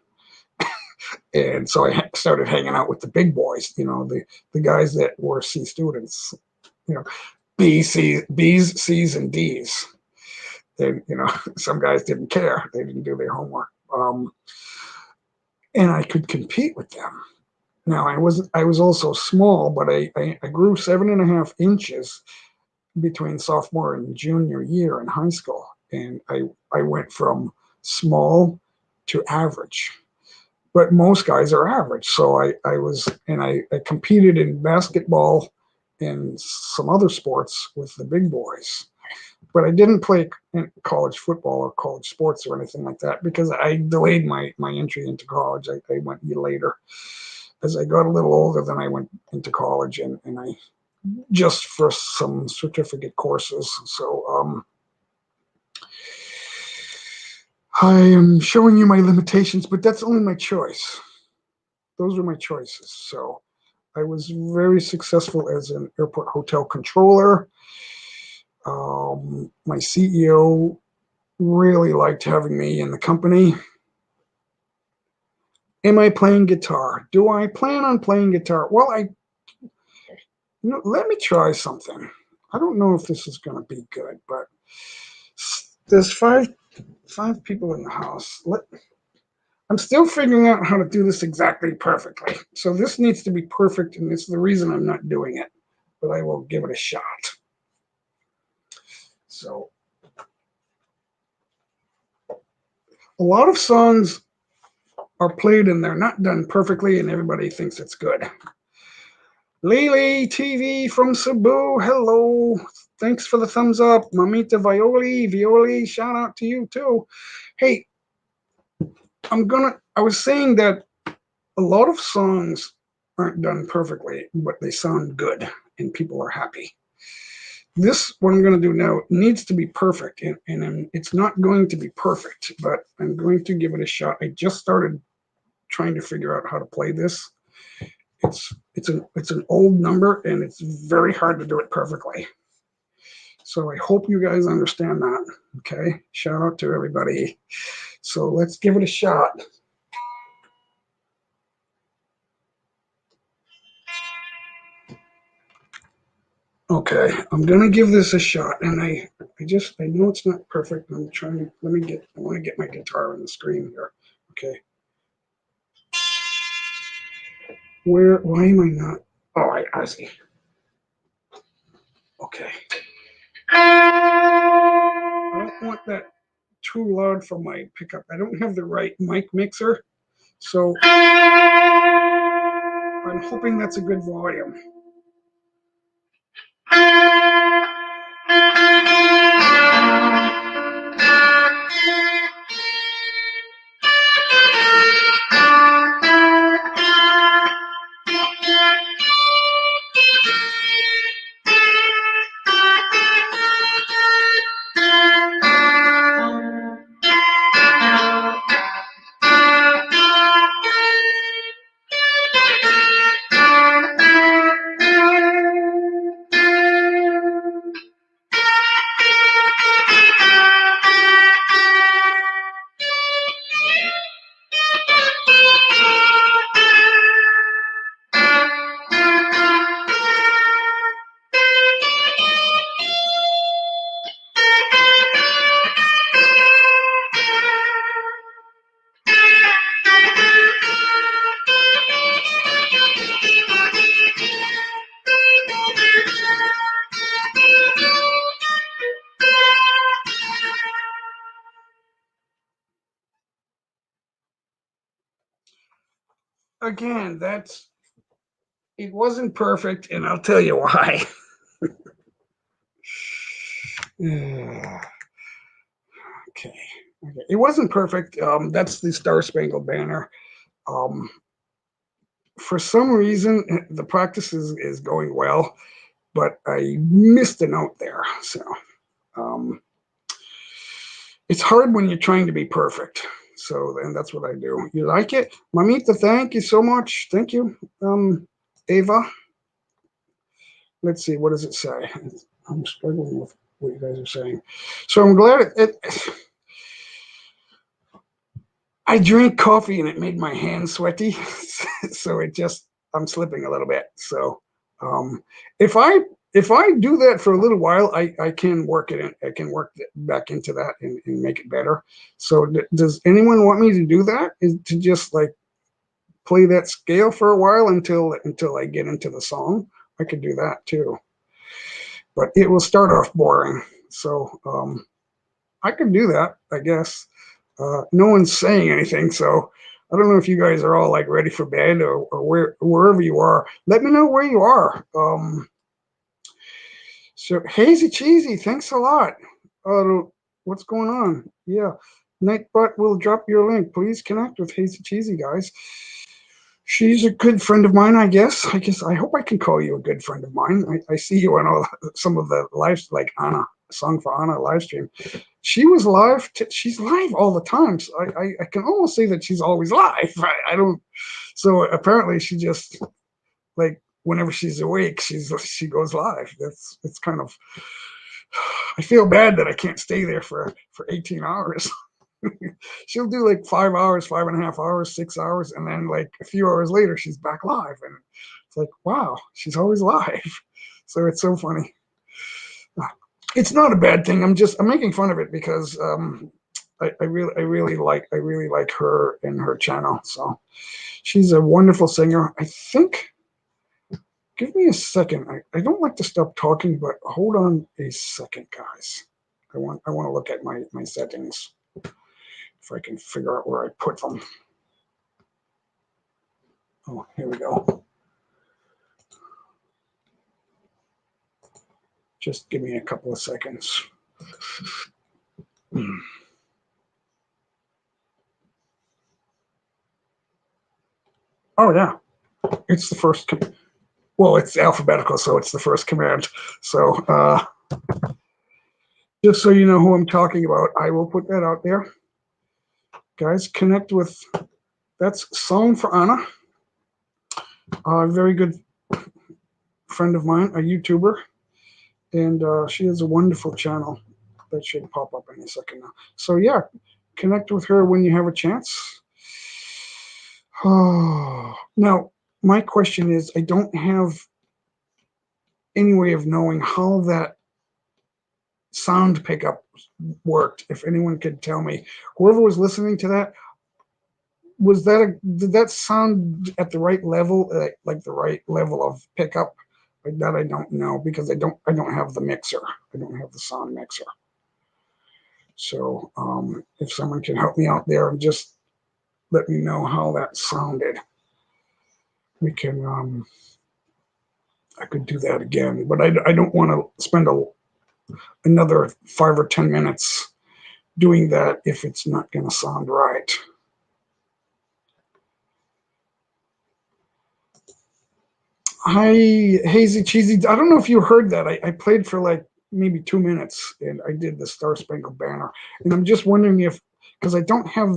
And so I started hanging out with the big boys, the guys that were C students, B's, C's, and D's. And, some guys didn't care. They didn't do their homework. and I could compete with them. Now I was also small, but I grew 7.5 inches between sophomore and junior year in high school, and I went from small to average. But most guys are average, so I competed in basketball and some other sports with the big boys. But I didn't play college football or college sports or anything like that because I delayed my entry into college. I went later. As I got a little older, then I went into college, and I just for some certificate courses. So I am showing you my limitations, but that's only my choice. Those were my choices. So I was very successful as an airport hotel controller. My CEO really liked having me in the company. Am I playing guitar? Do I plan on playing guitar? Well, let me try something. I don't know if this is going to be good, but there's five people in the house. I'm still figuring out how to do this exactly perfectly. So this needs to be perfect, and it's the reason I'm not doing it. But I will give it a shot. So a lot of songs are played and they're not done perfectly, and everybody thinks it's good. Lily TV from Cebu, hello. Thanks for the thumbs up. Mamita Violi, shout out to you too. Hey, I was saying that a lot of songs aren't done perfectly, but they sound good and people are happy. This, what I'm going to do now, needs to be perfect, and it's not going to be perfect, but I'm going to give it a shot. I just started trying to figure out how to play this. It's an old number, and it's very hard to do it perfectly. So I hope you guys understand that. Okay, shout out to everybody. So let's give it a shot. Okay, I'm gonna give this a shot, and I know it's not perfect. I'm trying. I want to get my guitar on the screen here. Okay. Why am I not? Oh, I see. Okay. I don't want that too loud for my pickup. I don't have the right mic mixer, so I'm hoping that's a good volume. Again, it wasn't perfect, and I'll tell you why. Okay. It wasn't perfect. That's the Star Spangled Banner. For some reason, the practice is going well, but I missed a note there. So it's hard when you're trying to be perfect. So, and that's what I do. You like it? Mamita, thank you so much. Thank you. Ava. Let's see, what does it say? I'm struggling with what you guys are saying. So I'm glad I drank coffee and it made my hands sweaty. So I'm slipping a little bit. So if if I do that for a little while, I can work it in. I can work it back into that and make it better. So does anyone want me to do that? Is to just like play that scale for a while until I get into the song? I could do that too, but it will start off boring. So I could do that, I guess. No one's saying anything, so I don't know if you guys are all like ready for bed or wherever you are. Let me know where you are. So Hazy Cheesy, thanks a lot. What's going on? Yeah, Nightbot will drop your link. Please connect with Hazy Cheesy, guys. She's a good friend of mine, I guess. I hope I can call you a good friend of mine. I see you on some of the lives, like Anna, Song for Anna live stream. She was live. She's live all the time. So I can almost say that she's always live. I don't. So apparently she just like whenever she's awake, she goes live. It's kind of. I feel bad that I can't stay there for 18 hours. She'll do like 5 hours, 5.5 hours, 6 hours, and then like a few hours later, she's back live, and it's like, wow, she's always live. So it's so funny. It's not a bad thing. I'm making fun of it because I really like her and her channel. So she's a wonderful singer. I think. Give me a second. I don't like to stop talking, but hold on a second, guys. I want to look at my settings. If I can figure out where I put them. Oh, here we go. Just give me a couple of seconds. Oh, yeah. It's the first. Well, it's alphabetical, so it's the first command. So just so you know who I'm talking about, I will put that out there. Guys, connect with, that's Song for Anna, a very good friend of mine, a YouTuber, and she has a wonderful channel that should pop up in a second now. So yeah, connect with her when you have a chance. Now, my question is, I don't have any way of knowing how that sound pickup worked. If anyone could tell me, whoever was listening to that, did that sound at the right level, like the right level of pickup? Like that, I don't know because I don't have the mixer. I don't have the sound mixer. So if someone can help me out there and just let me know how that sounded, we can. I could do that again, but I don't want to spend another 5 or 10 minutes doing that if it's not going to sound right. Hi, Hazy Cheesy. I don't know if you heard that. I played for like maybe 2 minutes, and I did the Star Spangled Banner. And I'm just wondering if, because I don't have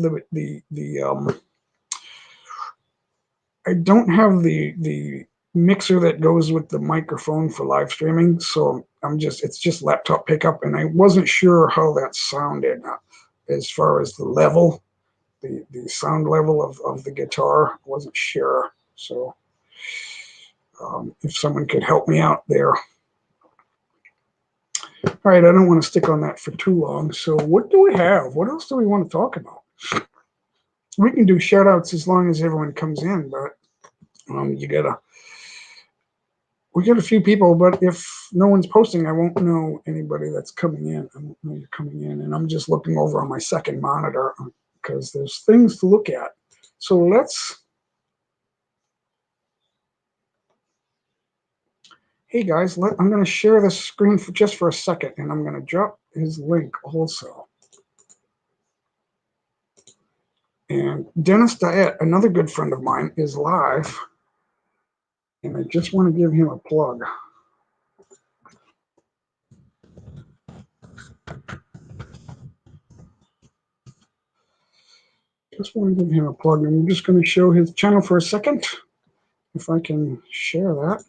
I don't have the mixer that goes with the microphone for live streaming. So it's just laptop pickup, and I wasn't sure how that sounded as far as the level, the sound level of the guitar. I wasn't sure. So if someone could help me out there. All right, I don't want to stick on that for too long. So what do we have? What else do we want to talk about? We can do shout outs as long as everyone comes in, but we got a few people, but if no one's posting, I won't know anybody that's coming in. I won't know you're coming in, and I'm just looking over on my second monitor because there's things to look at. So hey guys, I'm going to share the screen just for a second, and I'm going to drop his link also. And Dennis Diet, another good friend of mine, is live, and I just want to give him a plug. Just want to give him a plug. I'm just going to show his channel for a second, if I can share that.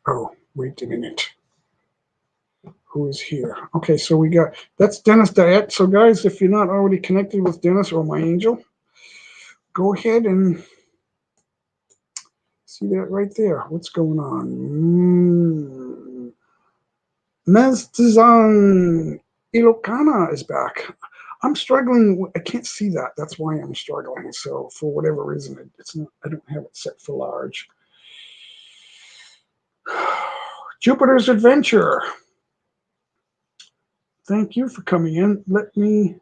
Oh, wait a minute. who is here. Okay, so we got, that's Dennis Diet. So guys, if you're not already connected with Dennis or my angel, go ahead and see that right there. What's going on? Mestizan Ilocana is back. I'm struggling. I can't see that. That's why I'm struggling. So for whatever reason, it's not. I don't have it set for large. Jupiter's Adventure. Thank you for coming in. Let me.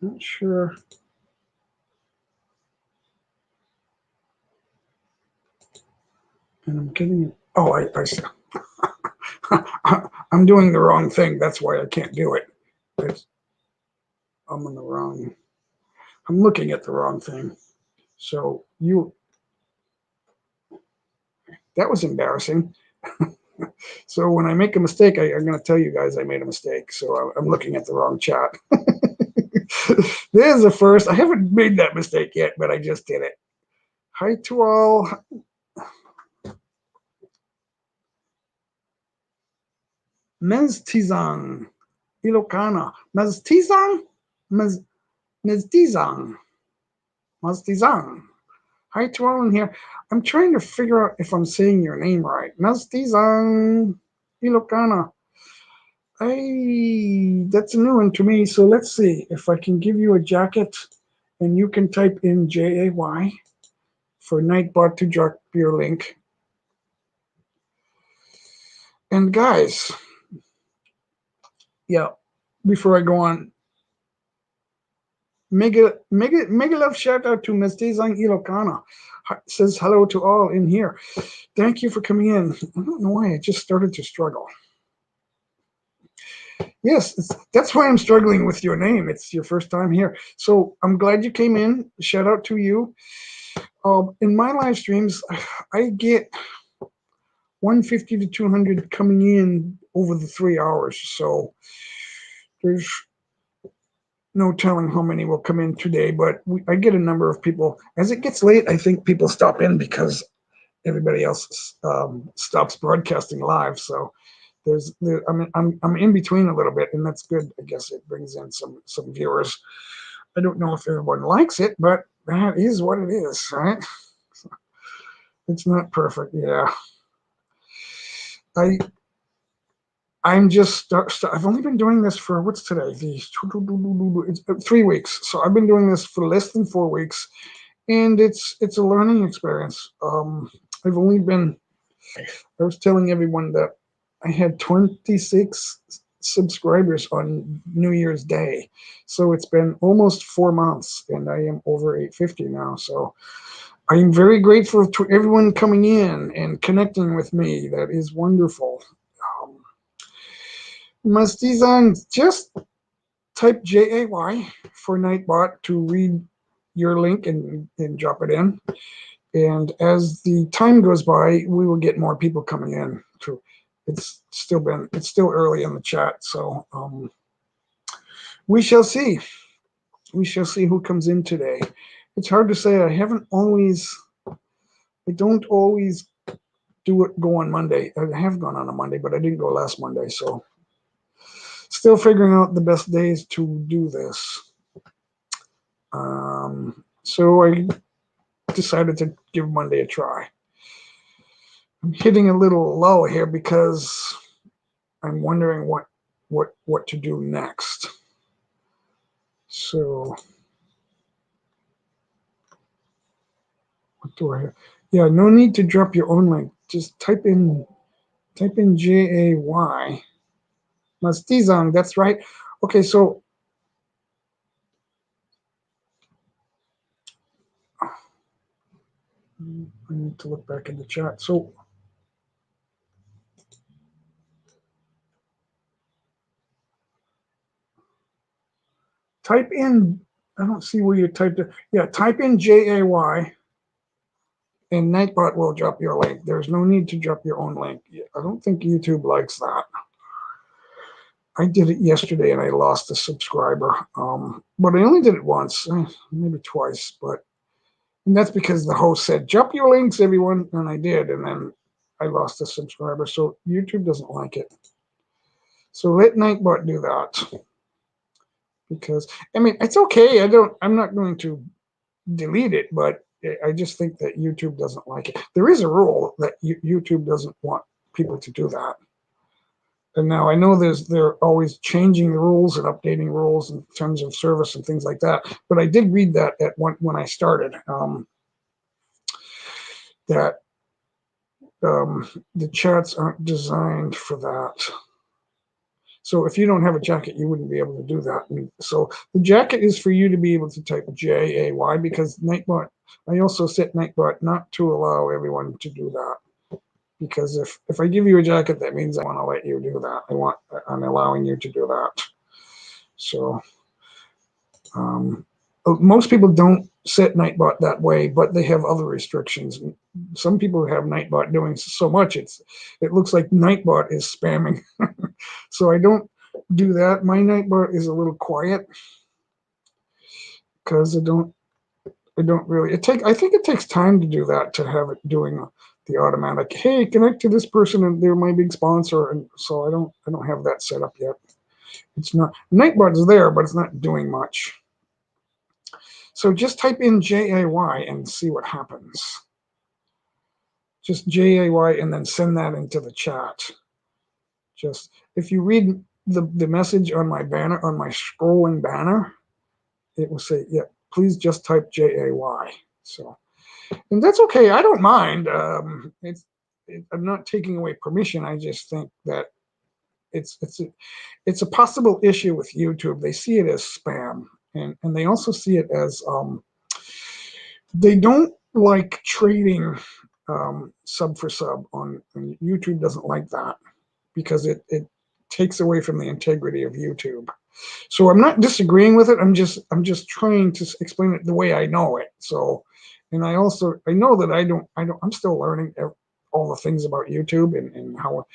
Not sure. And I'm getting it. Oh, I see. I'm doing the wrong thing. That's why I can't do it. I'm on the wrong. I'm looking at the wrong thing. So that was embarrassing. So when I make a mistake, I'm going to tell you guys I made a mistake. So I'm looking at the wrong chat. There's the first. I haven't made that mistake yet, but I just did it. Hi to all. Mestizan Ilocana. Mestizan? Mestizan. Mestizan. Hi to all in here. I'm trying to figure out if I'm saying your name right. Mestizan Ilocana. That's a new one to me. So let's see if I can give you a jacket and you can type in JAY for Nightbot to drop your link. And guys, yeah, before I go on, mega love shout out to Mestizan Ilocana. Says hello to all in here. Thank you for coming in. I don't know why I just started to struggle. Yes, that's why I'm struggling with your name. It's your first time here. So I'm glad you came in. Shout out to you. In my live streams, I get 150 to 200 coming in over the 3 hours. So there's no telling how many will come in today, but I get a number of people. As it gets late, I think people stop in because everybody else stops broadcasting live. So I'm in between a little bit, and that's good. I guess it brings in some viewers. I don't know if everyone likes it, but that is what it is, right? It's not perfect, yeah. I'm just I've only been doing this for what's today? It's 3 weeks. So I've been doing this for less than 4 weeks, and it's a learning experience. I've only been. I was telling everyone that I had 26 subscribers on New Year's Day, so it's been almost 4 months, and I am over 850 now. So I'm very grateful to everyone coming in and connecting with me. That is wonderful. Mestizan, just type JAY for Nightbot to read your link and drop it in. And as the time goes by, we will get more people coming in. It's still early in the chat, so we shall see. We shall see who comes in today. It's hard to say. I don't always go on Monday. I have gone on a Monday, but I didn't go last Monday, so still figuring out the best days to do this. So I decided to give Monday a try. I'm hitting a little low here because I'm wondering what to do next. So what do I have? Yeah, no need to drop your own link. Just type in JAY. Mestizan, that's right. Okay, so I need to look back in the chat. So type in, I don't see where you typed it. Yeah, type in JAY and Nightbot will drop your link. There's no need to drop your own link. I don't think YouTube likes that. I did it yesterday and I lost a subscriber. But I only did it once, maybe twice, and that's because the host said, drop your links, everyone, and I did, and then I lost a subscriber. So YouTube doesn't like it. So let Nightbot do that. Because I mean, it's okay. I'm not going to delete it, but I just think that YouTube doesn't like it. There is a rule that YouTube doesn't want people to do that. And now I know they're always changing the rules and updating rules in terms of service and things like that. But I did read that when I started, that the chats aren't designed for that. So if you don't have a jacket, you wouldn't be able to do that. And so the jacket is for you to be able to type JAY, because Nightbot, I also set Nightbot not to allow everyone to do that. Because if I give you a jacket, that means I want to let you do that. I'm allowing you to do that. So most people don't set Nightbot that way, but they have other restrictions. Some people have Nightbot doing so much it looks like Nightbot is spamming. So I don't do that. My Nightbot is a little quiet because I don't really. I think it takes time to do that, to have it doing the automatic. Hey, connect to this person, and they're my big sponsor, and so I don't have that set up yet. It's not Nightbot is there, but it's not doing much. So just type in JAY and see what happens. Just JAY and then send that into the chat. Just if you read the message on my banner, on my scrolling banner, it will say, yeah, please just type JAY. So, and that's okay. I don't mind. I'm not taking away permission. I just think that it's a possible issue with YouTube. They see it as spam, and they also see it as they don't like trading sub for sub on YouTube. Doesn't like that because it takes away from the integrity of YouTube. So I'm not disagreeing with it. I'm just trying to explain it the way I know it. So, and I know that I'm still learning all the things about YouTube and how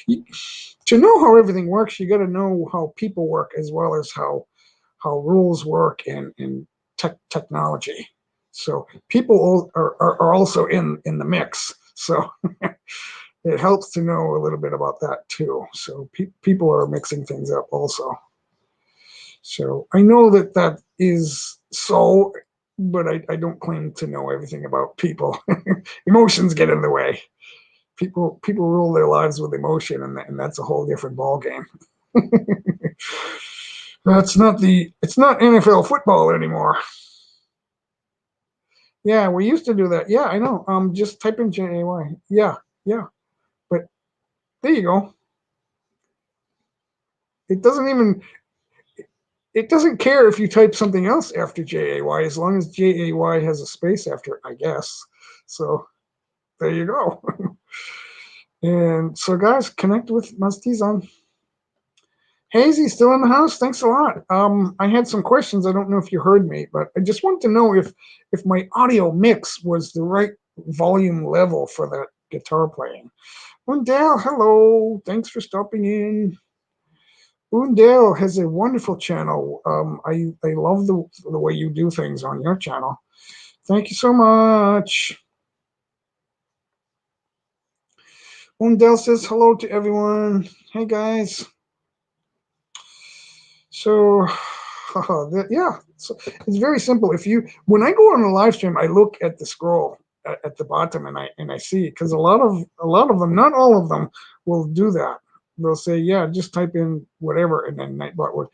to know how everything works. You got to know how people work as well as how rules work in technology. So people are also in the mix. So it helps to know a little bit about that too. So people are mixing things up also. So I know that is so, but I don't claim to know everything about people. Emotions get in the way. People rule their lives with emotion, and that's a whole different ballgame. It's not NFL football anymore. Yeah, we used to do that. Yeah, I know. Just type in JAY. Yeah. But there you go. It doesn't care if you type something else after JAY, as long as JAY has a space after it, I guess. So there you go. And so guys, connect with Mastizan. Hazy, still in the house? Thanks a lot. I had some questions. I don't know if you heard me, but I just wanted to know if my audio mix was the right volume level for that guitar playing. Undale, hello. Thanks for stopping in. Undale has a wonderful channel. I love the way you do things on your channel. Thank you so much. Undale says hello to everyone. Hey guys. So, yeah, so it's very simple. When I go on a live stream, I look at the scroll at the bottom, and I see, because a lot of them, not all of them, will do that. They'll say, yeah, just type in whatever, and then Nightbot would.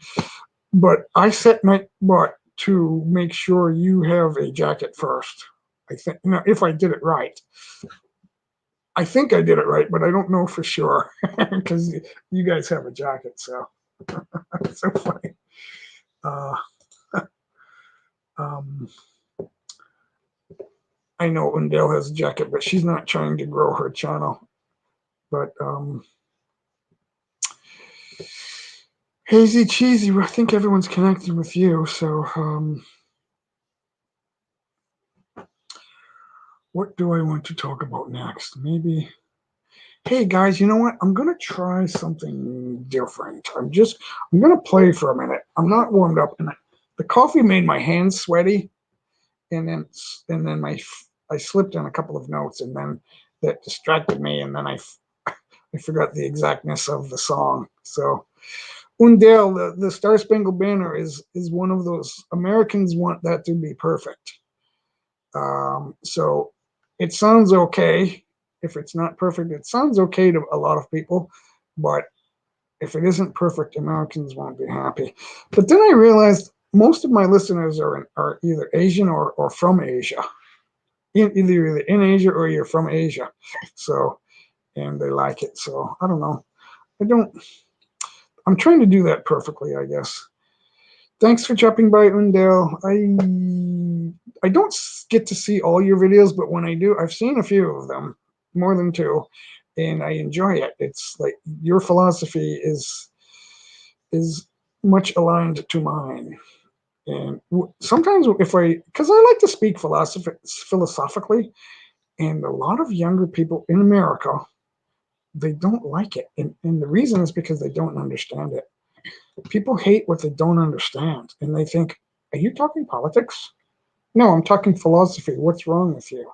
But I set Nightbot to make sure you have a jacket first. I think, if I did it right. I think I did it right, but I don't know for sure because you guys have a jacket, so. It's so funny. I know Undale has a jacket, but she's not trying to grow her channel. But Hazy Cheesy, I think everyone's connected with you. So what do I want to talk about next? Maybe. Hey guys, you know what? I'm gonna try something different. I'm gonna play for a minute. I'm not warmed up, and the coffee made my hands sweaty, and then I slipped on a couple of notes, and then that distracted me, and then I forgot the exactness of the song. So Undale, the Star Spangled Banner is one of those Americans want that to be perfect. So it sounds okay. If it's not perfect, it sounds okay to a lot of people, but if it isn't perfect, Americans won't be happy. But then I realized most of my listeners are either Asian or from Asia. Either in Asia or you're from Asia. So, and they like it. So I don't know. I don't. I'm trying to do that perfectly, I guess. Thanks for dropping by, Undale. I don't get to see all your videos, but when I do, I've seen a few of them, more than two, and I enjoy it. It's like your philosophy is much aligned to mine. And sometimes if because I like to speak philosophically, and a lot of younger people in America, they don't like it. And the reason is because they don't understand it. People hate what they don't understand, and they think, are you talking politics? No, I'm talking philosophy. What's wrong with you?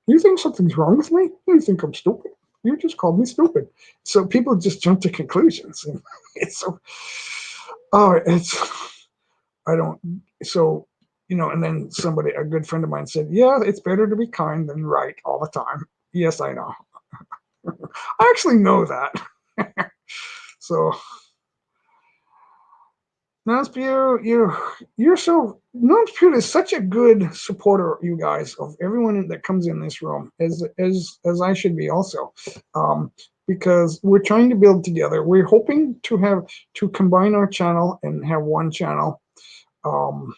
You think something's wrong with me? You think I'm stupid? You just called me stupid. So people just jump to conclusions. And it's so, oh, it's, I don't, so, and then a good friend of mine said, yeah, it's better to be kind than right all the time. Yes, I know. I actually know that. So, Nonspew, Nonspew is such a good supporter, you guys, of everyone that comes in this room, as I should be also, because we're trying to build together. We're hoping to combine our channel and have one channel on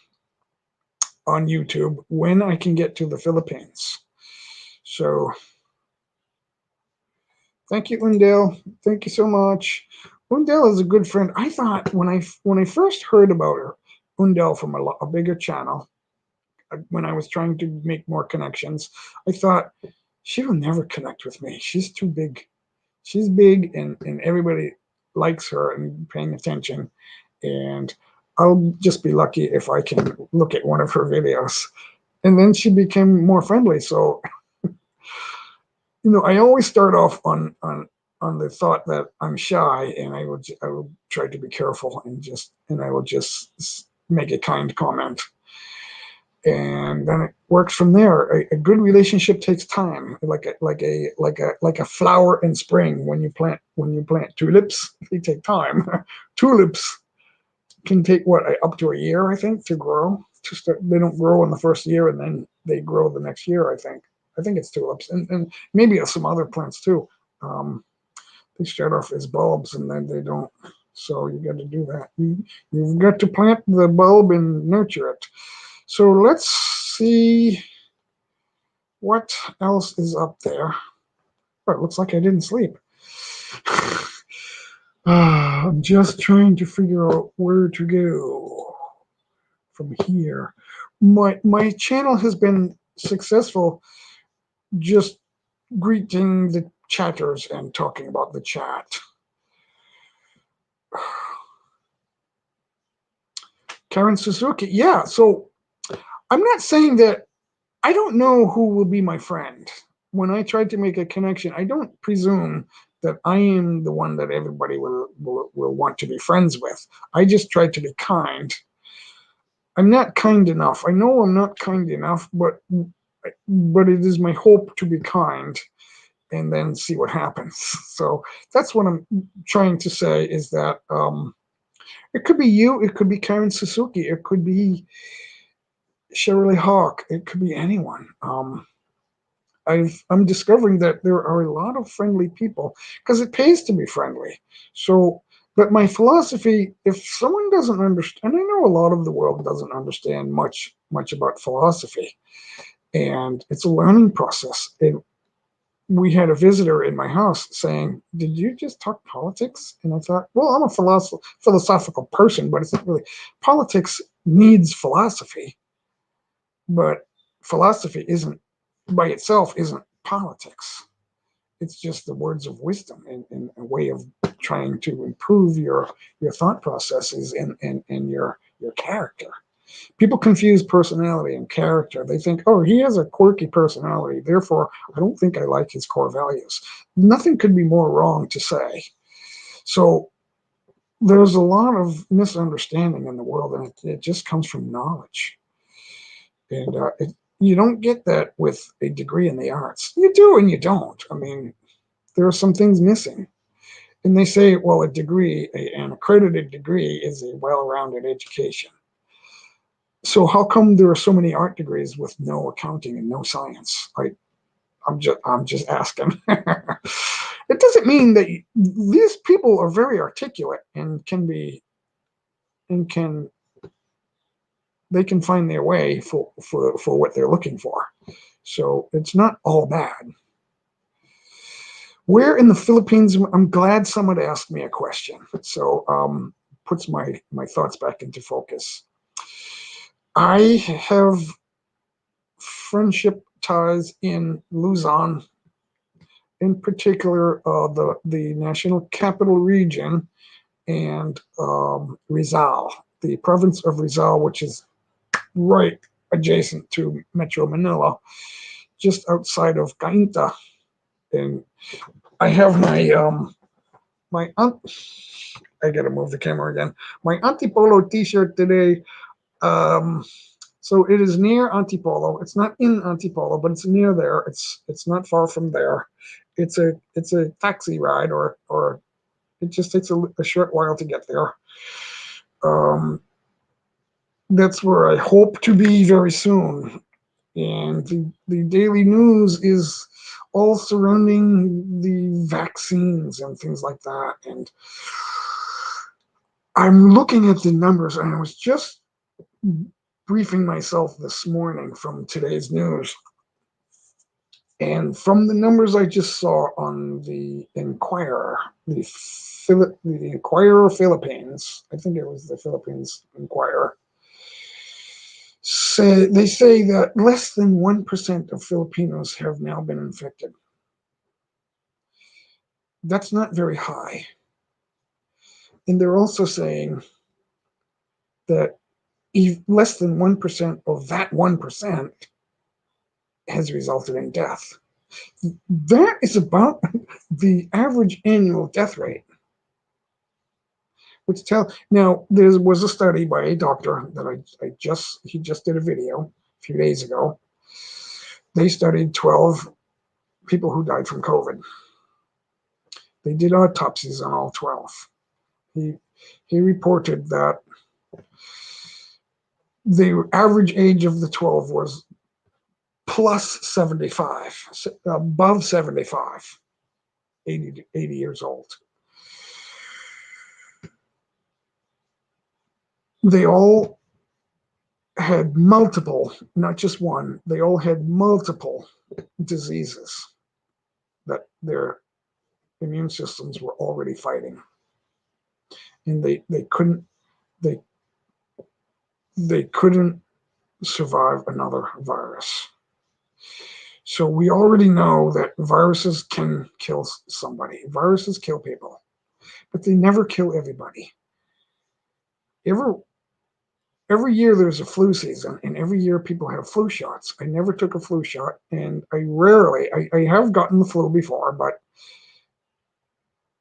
YouTube when I can get to the Philippines. So, thank you, Undale. Thank you so much. Undale is a good friend. I thought when I first heard about her, Undale from a bigger channel, when I was trying to make more connections, I thought she will never connect with me. She's too big. She's big, and everybody likes her and paying attention. And I'll just be lucky if I can look at one of her videos. And then she became more friendly. So, I always start off on the thought that I'm shy, and I will try to be careful and I will just make a kind comment, and then it works from there. A good relationship takes time, like a flower in spring. When you plant tulips, they take time. Tulips can take up to a year, I think, to grow. They don't grow in the first year, and then they grow the next year. I think it's tulips, and maybe some other plants too. They start off as bulbs, and then they don't. So you got to do that. You've got to plant the bulb and nurture it. So let's see what else is up there. Oh, it looks like I didn't sleep. I'm just trying to figure out where to go from here. My channel has been successful just greeting the chatters and talking about the chat. Karen Suzuki, yeah. So I'm not saying that I don't know who will be my friend. When I try to make a connection, I don't presume that I am the one that everybody will want to be friends with. I just try to be kind. I'm not kind enough. I know I'm not kind enough, but it is my hope to be kind and then see what happens. So that's what I'm trying to say, is that it could be you, it could be Karen Suzuki, it could be Shirley Hawk, it could be anyone. I'm discovering that there are a lot of friendly people because it pays to be friendly. So, but my philosophy, if someone doesn't understand, and I know a lot of the world doesn't understand much about philosophy, and it's a learning process. And we had a visitor in my house saying, "Did you just talk politics?" And I thought, well, I'm a philosophical person, but it's not really. Politics needs philosophy, but philosophy isn't by itself isn't politics. It's just the words of wisdom and a way of trying to improve your thought processes and your character. People confuse personality and character. They think, oh, he has a quirky personality, therefore I don't think I like his core values. Nothing could be more wrong to say. So there's a lot of misunderstanding in the world, and it just comes from knowledge. And you don't get that with a degree in the arts. You do and you don't. I mean, there are some things missing. And they say, well, a degree, an accredited degree, is a well-rounded education. So how come there are so many art degrees with no accounting and no science? I'm just asking. It doesn't mean that these people are very articulate and can they can find their way for what they're looking for. So it's not all bad. Where in the Philippines? I'm glad someone asked me a question. So puts my thoughts back into focus. I have friendship ties in Luzon, in particular the National Capital Region, and Rizal, the province of Rizal, which is right adjacent to Metro Manila, just outside of Cainta. And I have my aunt. I gotta move the camera again. My Antipolo T-shirt today. So it is near Antipolo. It's not in Antipolo, but it's near there. It's not far from there. It's a taxi ride, or it just takes a short while to get there. That's where I hope to be very soon. And the daily news is all surrounding the vaccines and things like that. And I'm looking at the numbers, and I was just briefing myself this morning from today's news. And from the numbers I just saw on the Inquirer, the Inquirer Philippines, I think it was the Philippines Inquirer, they say that less than 1% of Filipinos have now been infected. That's not very high. And they're also saying that less than 1% of that 1% has resulted in death. That is about the average annual death rate. Now, there was a study by a doctor that he just did a video a few days ago. They studied 12 people who died from COVID. They did autopsies on all 12. He reported that the average age of the 12 was plus 75, above 75, 80 years old. They all had multiple, not just one, they all had multiple diseases that their immune systems were already fighting. And they couldn't survive another virus. So we already know that viruses can kill somebody. Viruses kill people, but they never kill everybody. Every year there's a flu season, and every year people have flu shots. I never took a flu shot, and I have gotten the flu before, but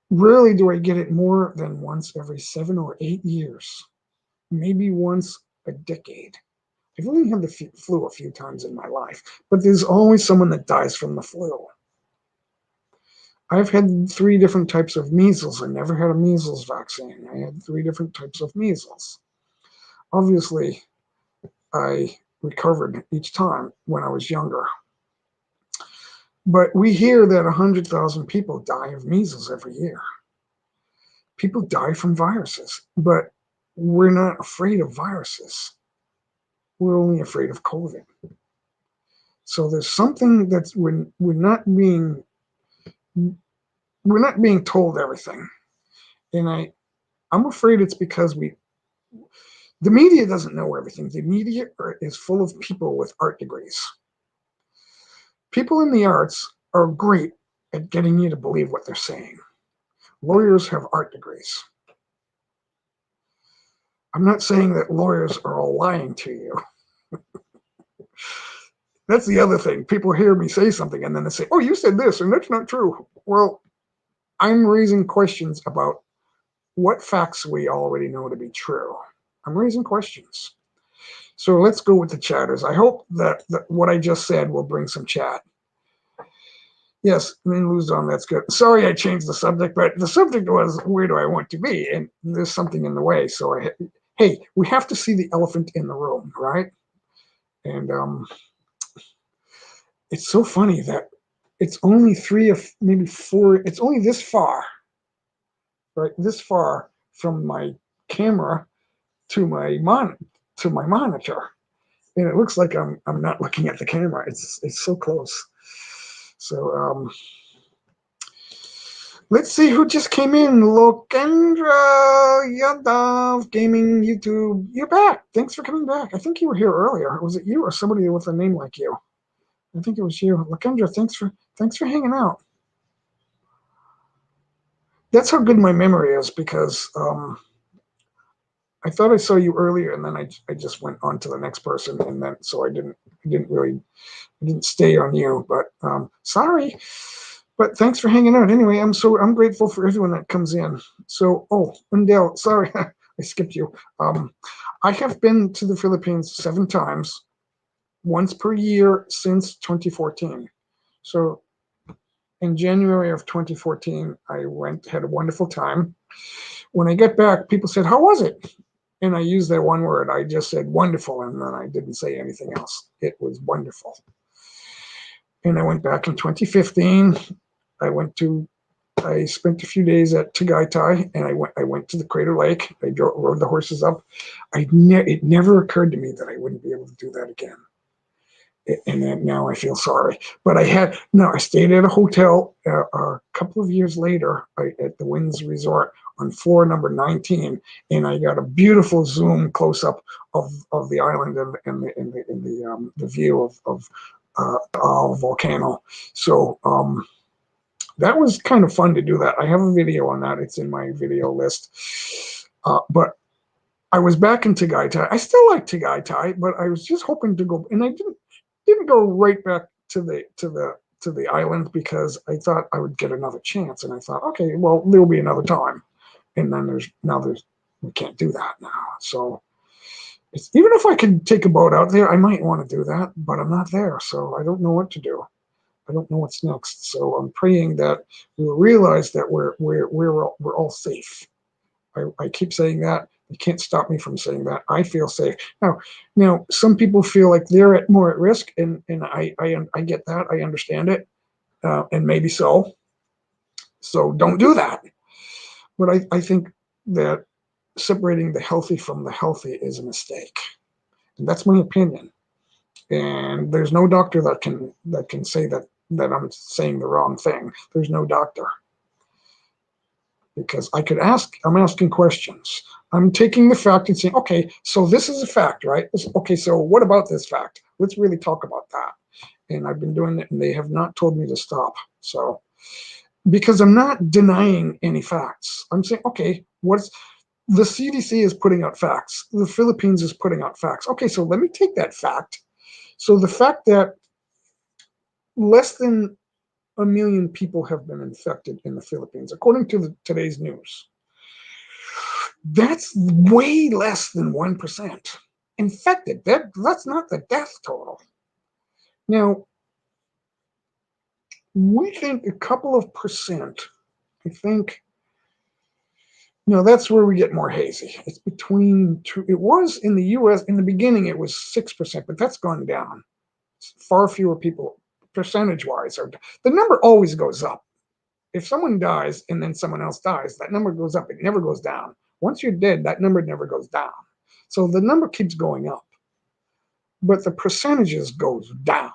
rarely do I get it more than once every 7 or 8 years, maybe once a decade. I've only had the flu a few times in my life, but there's always someone that dies from the flu. I've had 3 different types of measles. I never had a measles vaccine. I had 3 different types of measles. Obviously, I recovered each time when I was younger. But we hear that 100,000 people die of measles every year. People die from viruses, but we're not afraid of viruses. We're only afraid of COVID. So there's something that's we're not being told everything, and I'm afraid it's because the media doesn't know everything. The media is full of people with art degrees. People in the arts are great at getting you to believe what they're saying. Lawyers have art degrees. I'm not saying that lawyers are all lying to you. That's the other thing. People hear me say something and then they say, oh, you said this, and that's not true. Well, I'm raising questions about what facts we already know to be true. I'm raising questions. So let's go with the chatters. I hope that what I just said will bring some chat. Yes, main lose on, that's good. Sorry I changed the subject, but the subject was where do I want to be? And there's something in the way. So, hey, we have to see the elephant in the room, right? And it's so funny that it's only 3 or maybe 4, it's only this far, right? This far from my camera to my monitor. And it looks like I'm not looking at the camera. It's so close. So let's see who just came in. Lokendra Yadav Gaming YouTube. You're back. Thanks for coming back. I think you were here earlier. Was it you or somebody with a name like you? I think it was you. Lokendra, thanks for hanging out. That's how good my memory is, because I thought I saw you earlier, and then I just went on to the next person, and then so I didn't stay on you. But sorry. But thanks for hanging out. Anyway, I'm grateful for everyone that comes in. So, Undell, sorry, I skipped you. I have been to the Philippines 7 times, once per year since 2014. So in January of 2014, I had a wonderful time. When I get back, people said, how was it? And I used that one word. I just said wonderful, and then I didn't say anything else. It was wonderful. And I went back in 2015. I spent a few days at Tagaytay, and I went to the Crater Lake. I rode the horses up. It never occurred to me that I wouldn't be able to do that again. And then now I feel sorry. But I stayed at a hotel a couple of years later at the Winds Resort on floor number 19, and I got a beautiful zoom close up of the island and the view of volcano. So that was kind of fun to do that. I have a video on that. It's in my video list. But I was back in Tagaytay. I still like Tagaytay, but I was just hoping to go, and I didn't go right back to the island, because I thought I would get another chance, and I thought, okay, well, there'll be another time. And then we can't do that now. So even if I could take a boat out there, I might want to do that, but I'm not there, so I don't know what to do. I don't know what's next. So I'm praying that we'll realize that we're all safe. I keep saying that. You can't stop me from saying that. I feel safe. Now, some people feel like they're more at risk, and I get that. I understand it, and maybe so. So don't do that. But I think that separating the healthy from the healthy is a mistake, and that's my opinion. And there's no doctor that can say that I'm saying the wrong thing. There's no doctor, because I'm asking questions. I'm taking the fact and saying, okay, so this is a fact, right? Okay, so what about this fact? Let's really talk about that. And I've been doing it, and they have not told me to stop. So, because I'm not denying any facts. I'm saying, okay, the CDC is putting out facts. The Philippines is putting out facts. Okay, so let me take that fact. So the fact that less than 1 million people have been infected in the Philippines, according to today's news. That's way less than 1% infected. That's not the death total. Now, we think a couple of percent, I think, that's where we get more hazy. It's between two. It was in the US, in the beginning, it was 6%, but that's gone down. Far fewer people, percentage-wise, the number always goes up. If someone dies and then someone else dies, that number goes up. It never goes down. Once you're dead, that number never goes down. So the number keeps going up, but the percentages goes down.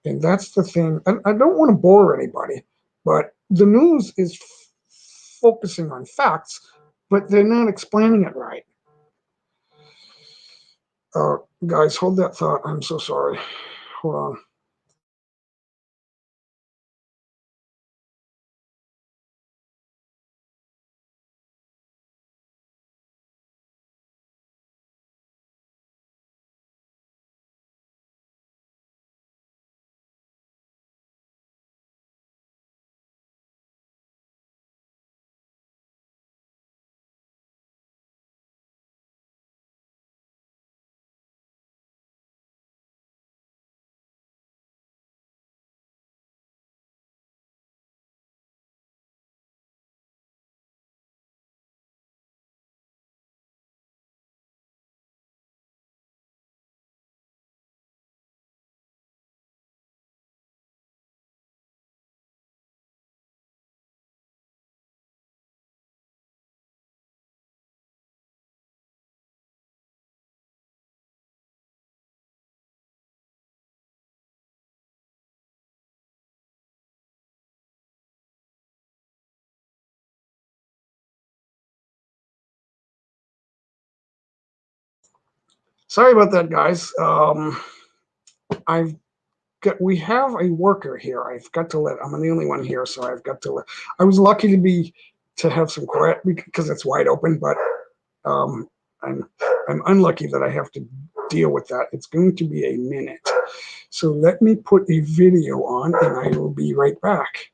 And that's the thing. I don't want to bore anybody, but the news is focusing on facts, but they're not explaining it right. Guys, hold that thought. I'm so sorry. Hold on. Sorry about that, guys. I've we have a worker here. I've got to let. I'm the only one here, so I've got to let. I was lucky to have some quiet because it's wide open, but um, I'm unlucky that I have to deal with that. It's going to be a minute, so let me put a video on, and I will be right back.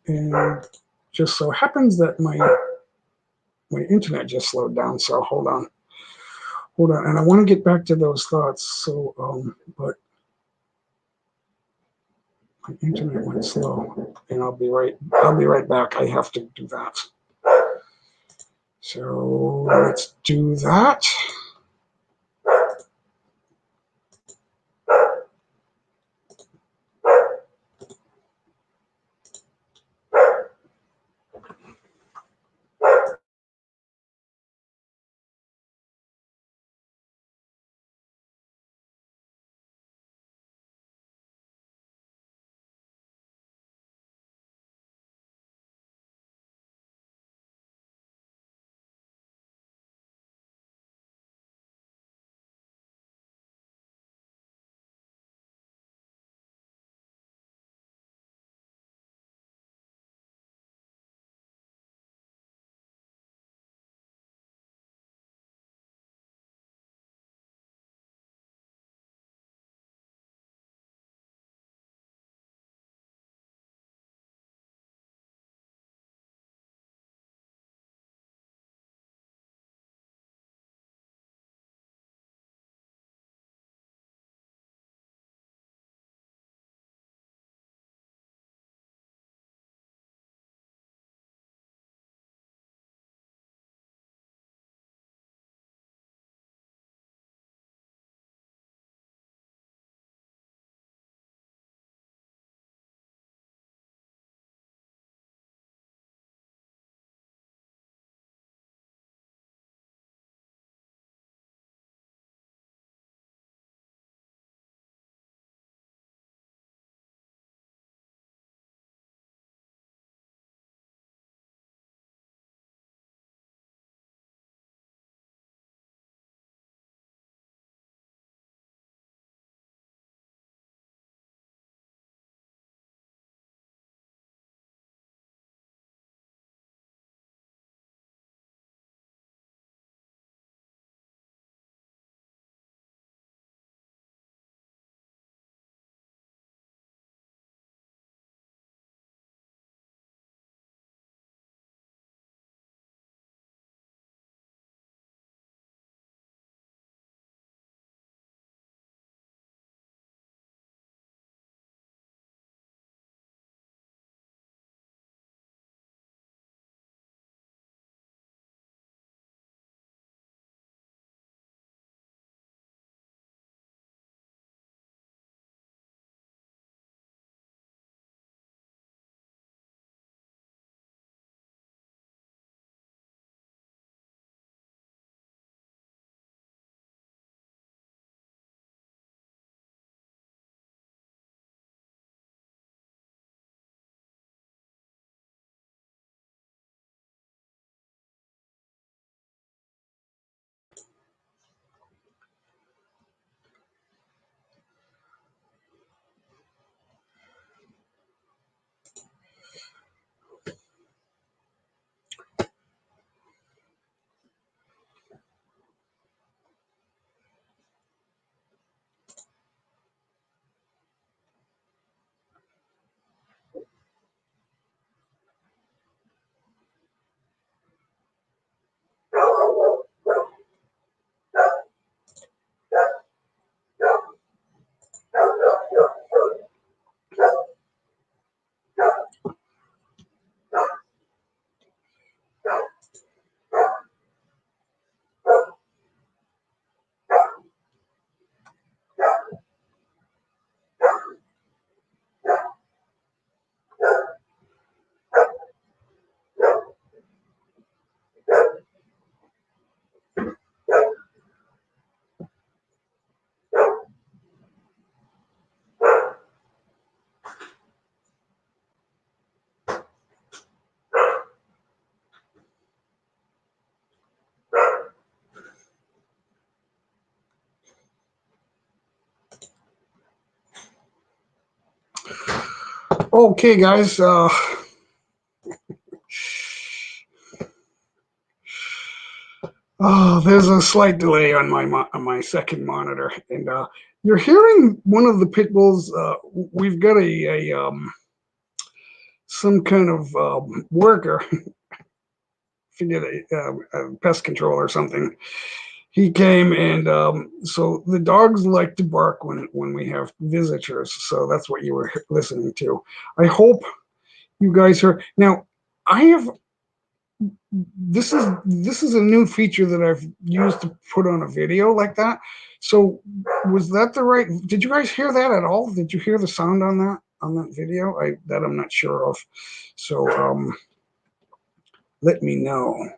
And just so happens that my internet just slowed down. So hold on, and I want to get back to those thoughts. So, but my internet went slow, and I'll be right back. I have to do that. So let's do that. Okay, guys. There's a slight delay on my second monitor, and you're hearing one of the pit bulls. We've got a some kind of worker, forget a pest control or something. He came, and so the dogs like to bark when we have visitors. So that's what you were listening to. I hope you guys heard. Now, I have this is a new feature that I've used to put on a video like that. So was that the right? Did you guys hear that at all? Did you hear the sound on that video? I'm not sure of. So let me know.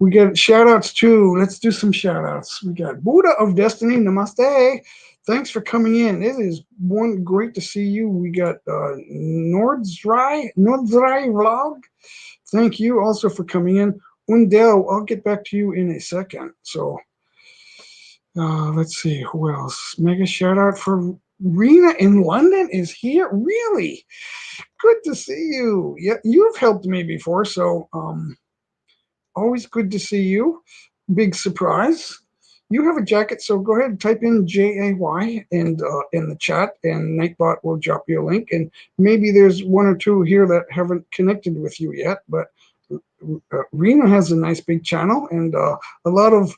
We got shout outs too. Let's do some shout outs. We got Buddha of Destiny. Namaste. Thanks for coming in. It is one great to see you. We got Nordzrai Vlog. Thank you also for coming in. Undell, I'll get back to you in a second. So let's see who else. Mega shout out for Rena in London is here. Really good to see you. Yeah, you've helped me before, so always good to see you. Big surprise. You have a jacket, so go ahead and type in JAY and in the chat, and Nightbot will drop you a link. And maybe there's one or two here that haven't connected with you yet, but Rena has a nice big channel and a lot of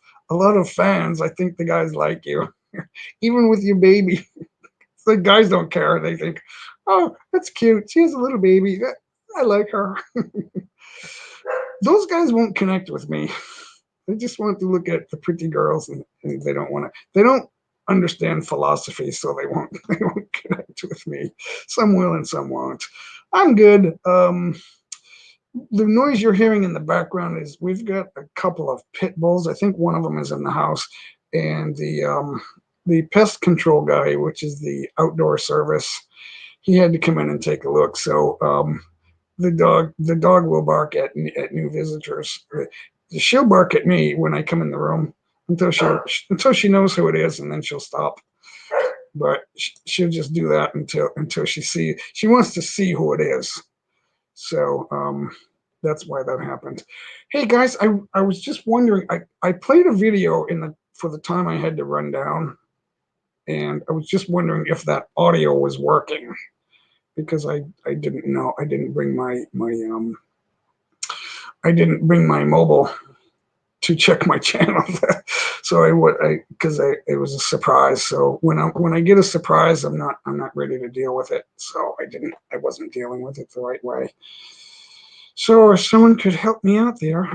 fans. I think the guys like you, even with your baby. The guys don't care. They think, oh, that's cute. She has a little baby. I like her. Those guys won't connect with me. They just want to look at the pretty girls, and they don't want to. They don't understand philosophy, so they won't. They won't connect with me. Some will and some won't. I'm good. The noise you're hearing in the background is we've got a couple of pit bulls. I think one of them is in the house, and the pest control guy, which is the outdoor service, he had to come in and take a look. So the dog will bark at new visitors. She'll bark at me when I come in the room until she knows who it is, and then she'll stop. But she'll just do that until she wants to see who it is. So that's why that happened. Hey guys, I was just wondering. I played a video for the time I had to run down, and I was just wondering if that audio was working, because I didn't know. I didn't bring my mobile to check my channel. So it was a surprise. So when I get a surprise, I'm not ready to deal with it. So I wasn't dealing with it the right way. So if someone could help me out there.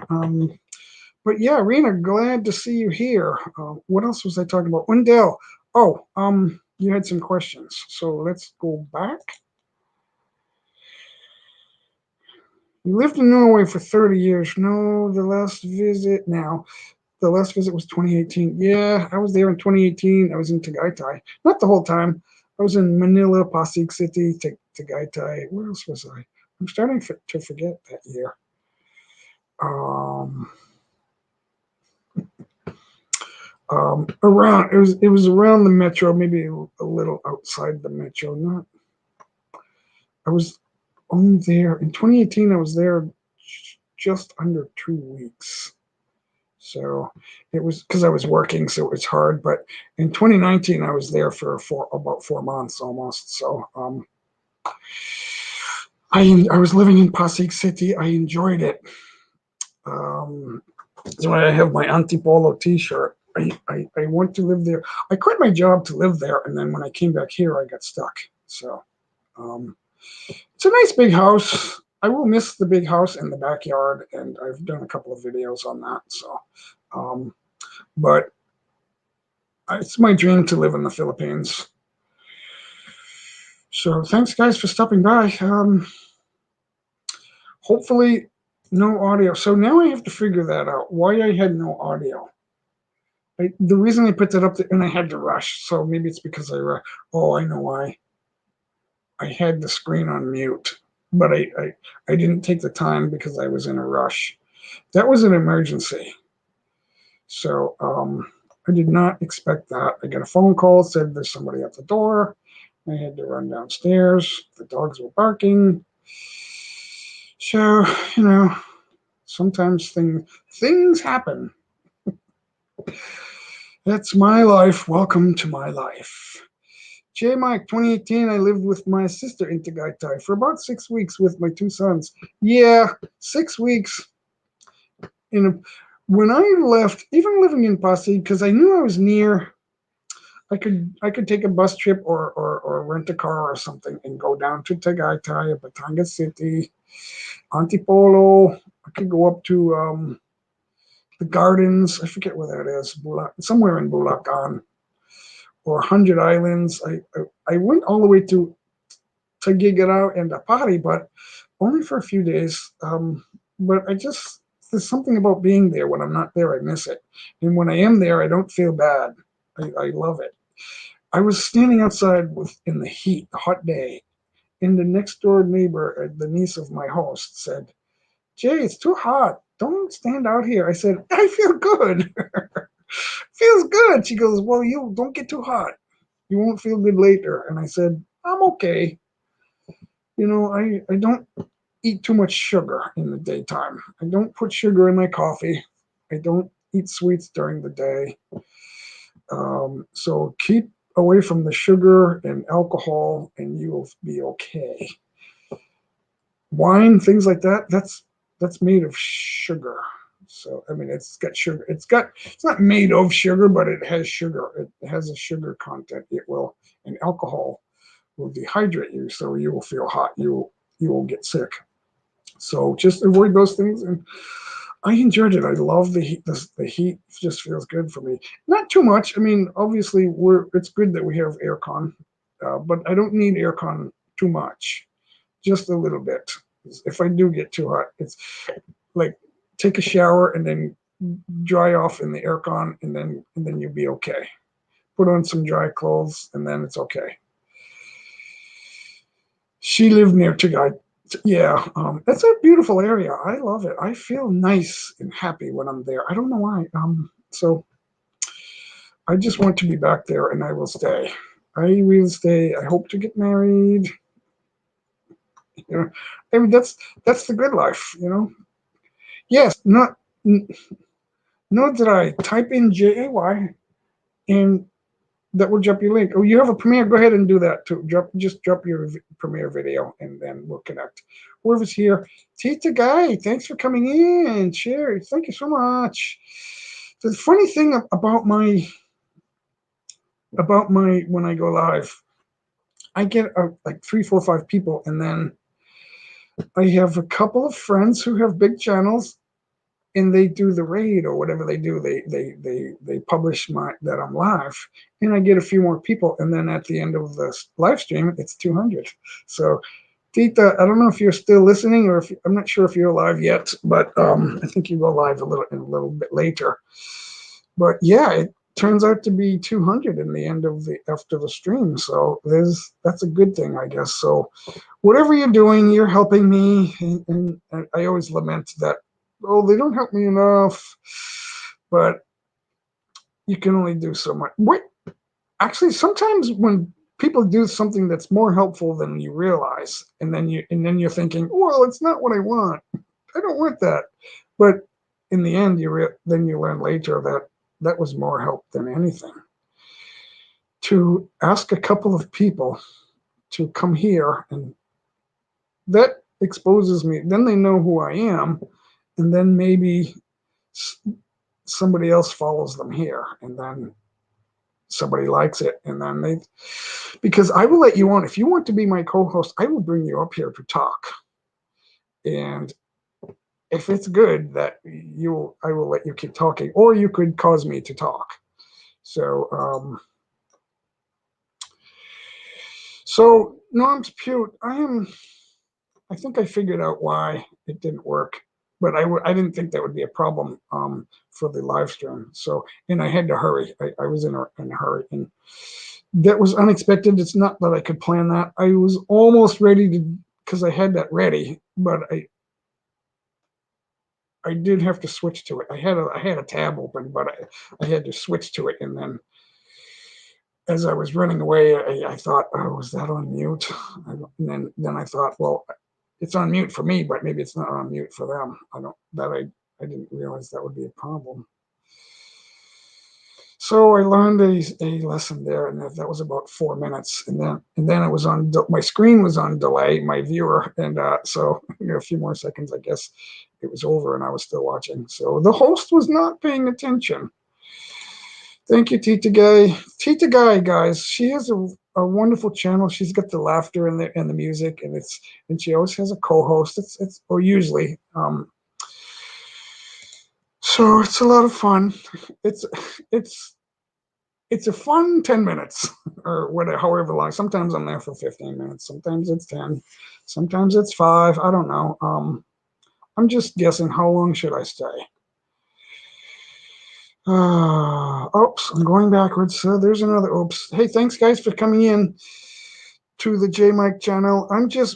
But yeah, Rena, glad to see you here. What else was I talking about? Wendell. Oh, you had some questions. So let's go back. You lived in Norway for 30 years. No, the last visit was 2018. Yeah, I was there in 2018. I was in Tagaytay. Not the whole time. I was in Manila, Pasig City, Tagaytay. Where else was I? I'm starting to forget that year. Around it was around the metro, maybe a little outside the metro. I was only there in 2018. I was there just under 2 weeks. So it was because I was working, so it was hard. But in 2019, I was there for about 4 months almost. So I was living in Pasig City. I enjoyed it. That's why I have my Antipolo T-shirt. I want to live there. I quit my job to live there, and then when I came back here, I got stuck. So it's a nice big house. I will miss the big house and the backyard, and I've done a couple of videos on that. So, but it's my dream to live in the Philippines. So thanks, guys, for stopping by. Hopefully, no audio. So now I have to figure that out. Why I had no audio. The reason I put that up there, and I had to rush. So maybe it's because I rushed. Oh, I know why. I had the screen on mute, but I didn't take the time because I was in a rush. That was an emergency. So I did not expect that. I got a phone call, said there's somebody at the door, I had to run downstairs. The dogs were barking. So, sometimes things happen. That's my life. Welcome to my life. J Mike, 2018, I lived with my sister in Tagaytay for about 6 weeks with my two sons. Yeah, 6 weeks. When I left, even living in Pasig, because I knew I was near, I could take a bus trip or rent a car or something and go down to Tagaytay, Batangas City, Antipolo. I could go up to the gardens. I forget where that is. Somewhere in Bulacan or 100 Islands. I went all the way to Gigarao and Apari, but only for a few days. But there's something about being there. When I'm not there, I miss it. And when I am there, I don't feel bad. I love it. I was standing outside in the heat, a hot day, and the next door neighbor, the niece of my host, said, "Jay, it's too hot. Don't stand out here." I said, "I feel good." Feels good. She goes, "Well, you don't get too hot. You won't feel good later." And I said, "I'm okay. I don't eat too much sugar in the daytime. I don't put sugar in my coffee. I don't eat sweets during the day. So keep away from the sugar and alcohol, and you will be okay. Wine, things like that, that's made of sugar. So I mean, it's got sugar. It's not made of sugar, but it has sugar. It has a sugar content. And alcohol will dehydrate you, so you will feel hot. You will get sick. So just avoid those things. And I enjoyed it. I love the heat. The heat just feels good for me. Not too much. I mean, obviously, it's good that we have aircon, but I don't need aircon too much. Just a little bit. If I do get too hot, it's like take a shower and then dry off in the aircon, and then you'll be okay. Put on some dry clothes, and then it's okay. She lived near Tagay. Yeah, it's a beautiful area. I love it. I feel nice and happy when I'm there. I don't know why. So I just want to be back there, and I will stay. I will stay. I hope to get married. I mean, that's the good life. Yes, not that I type in JAY and that will drop your link. Oh, you have a Premiere? Go ahead and do that too. Just drop your Premiere video, and then we'll connect. Whoever's here, Tita Guy, thanks for coming in. Sherry, thank you so much. The funny thing about my when I go live, I get like 3, 4, 5 people, and then I have a couple of friends who have big channels, and they do the raid or whatever they do. They publish that I'm live, and I get a few more people, and then at the end of the live stream, it's 200. So, Tita, I don't know if you're still listening, or I'm not sure if you're live yet, but I think you go live a little bit later. But yeah, it turns out to be 200 in the end after the stream. So that's a good thing, I guess. So whatever you're doing, you're helping me, and I always lament that, oh, they don't help me enough, but you can only do so much. Actually, sometimes when people do something that's more helpful than you realize, and then you're thinking, well, it's not what I want. I don't want that. But in the end, then you learn later that was more help than anything. To ask a couple of people to come here, and that exposes me. Then they know who I am, and then maybe somebody else follows them here, and then somebody likes it, and then because I will let you on. If you want to be my co-host, I will bring you up here to talk, and if it's good, I will let you keep talking, or you could cause me to talk. So Norm's Pute, I think I figured out why it didn't work, but I didn't think that would be a problem for the live stream. So, and I had to hurry. I was in a hurry, and that was unexpected. It's not that I could plan that. I was almost ready because I had that ready, but I did have to switch to it. I had a tab open, but I had to switch to it, and then as I was running away, I thought, oh, was that on mute? And then I thought, well, it's on mute for me, but maybe it's not on mute for them. I didn't realize that would be a problem. So I learned a lesson there, and that was about 4 minutes, and then it was on my screen was on delay, my viewer, and so a few more seconds, I guess it was over, and I was still watching. So the host was not paying attention. Thank you, Tita Guy. Tita Guy, guys, she has a wonderful channel. She's got the laughter and the music, and she always has a co-host. Or usually. So it's a lot of fun. It's a fun 10 minutes or whatever, however long. Sometimes I'm there for 15 minutes. Sometimes it's 10. Sometimes it's 5. I don't know. I'm just guessing. How long should I stay? Oops, I'm going backwards. There's another oops. Hey, thanks guys for coming in to the J Mike channel.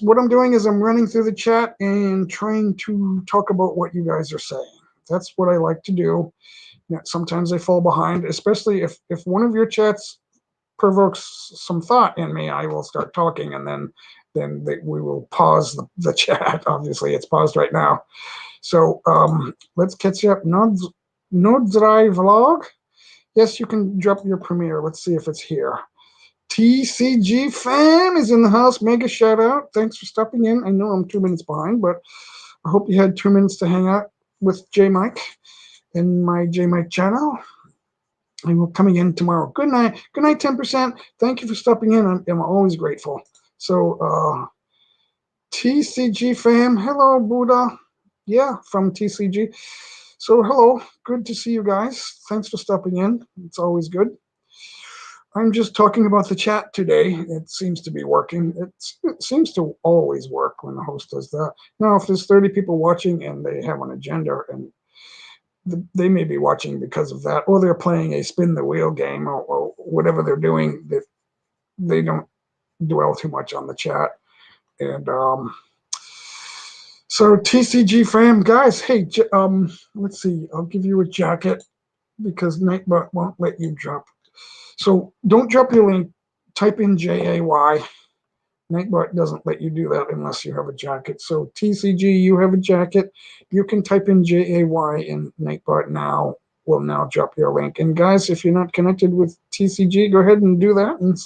What I'm doing is I'm running through the chat and trying to talk about what you guys are saying. That's what I like to do. Sometimes I fall behind, especially if one of your chats provokes some thought in me. I will start talking, and then we will pause the chat. Obviously, it's paused right now. So let's catch up. Nodzrai vlog. Yes, you can drop your premiere. Let's see if it's here. TCG fam is in the house. Mega shout out. Thanks for stopping in. I know I'm 2 minutes behind, but I hope you had 2 minutes to hang out with J Mike in my J Mike channel. And we're coming in tomorrow. Good night. Good night, 10%. Thank you for stopping in. I'm always grateful. So, TCG fam. Hello, Buddha. Yeah, from TCG. So, hello. Good to see you guys. Thanks for stopping in. It's always good. I'm just talking about the chat today. It seems to be working. It seems to always work when the host does that. Now, if there's 30 people watching and they have an agenda, and they may be watching because of that, or they're playing a spin the wheel game, or whatever they're doing, that they don't dwell too much on the chat. And so TCG fam, guys, hey, let's see, I'll give you a jacket because Nightbot won't let you drop. So don't drop your link, type in JAY. Nightbot doesn't let you do that unless you have a jacket. So TCG, you have a jacket. You can type in JAY, and Nightbot now will now drop your link. And guys, if you're not connected with TCG, go ahead and do that and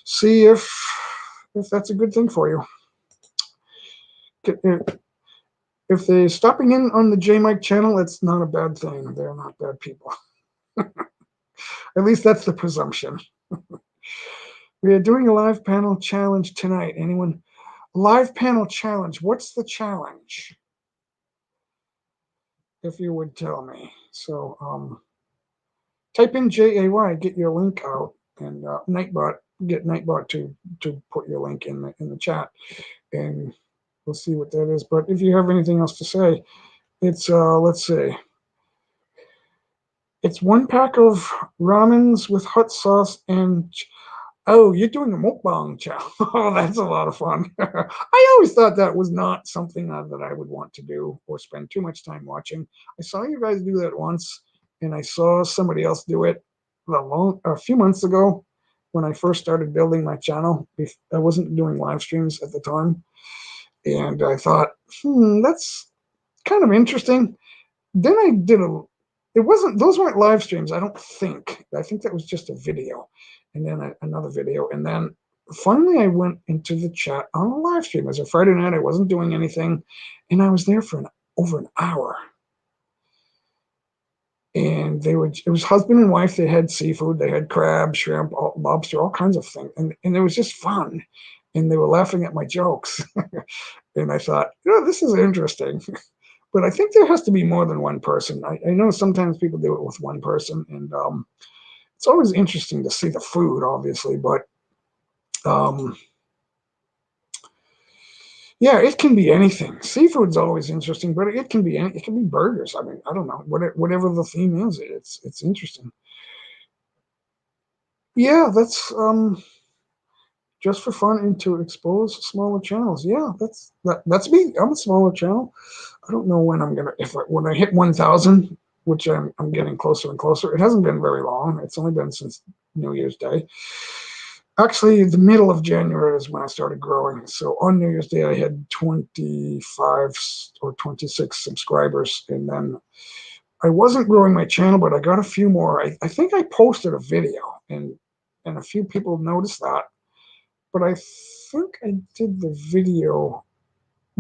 see if that's a good thing for you. If they're stopping in on the J Mike channel, it's not a bad thing. They're not bad people. At least that's the presumption. We are doing a live panel challenge tonight. Anyone? Live panel challenge. What's the challenge? If you would tell me. So type in JAY, get your link out, and Nightbot, get Nightbot to put your link in the chat, and we'll see what that is. But if you have anything else to say, it's let's see. It's 1 pack of ramens with hot sauce and. Oh, you're doing a mukbang challenge. Oh, that's a lot of fun. I always thought that was not something that I would want to do or spend too much time watching. I saw you guys do that once, and I saw somebody else do it a few months ago when I first started building my channel. I wasn't doing live streams at the time, and I thought, that's kind of interesting. Then I did those weren't live streams, I don't think. I think that was just a video, and then another video. And then finally I went into the chat on a live stream. It was a Friday night. I wasn't doing anything, and I was there for over an hour. And it was husband and wife. They had seafood. They had crab, shrimp, lobster, all kinds of things. And it was just fun. And they were laughing at my jokes. And I thought, this is interesting. But I think there has to be more than one person. I know sometimes people do it with one person, and it's always interesting to see the food, obviously. But yeah, it can be anything. Seafood's always interesting, but it can be burgers. I mean, I don't know, whatever the theme is. It's interesting. Yeah, that's just for fun and to expose smaller channels. Yeah, that's me. I'm a smaller channel. I don't know when when I hit 1,000, which I'm getting closer and closer. It hasn't been very long. It's only been since New Year's Day. Actually, the middle of January is when I started growing. So on New Year's Day, I had 25 or 26 subscribers. And then I wasn't growing my channel, but I got a few more. I think I posted a video, and a few people noticed that. But I think I did the video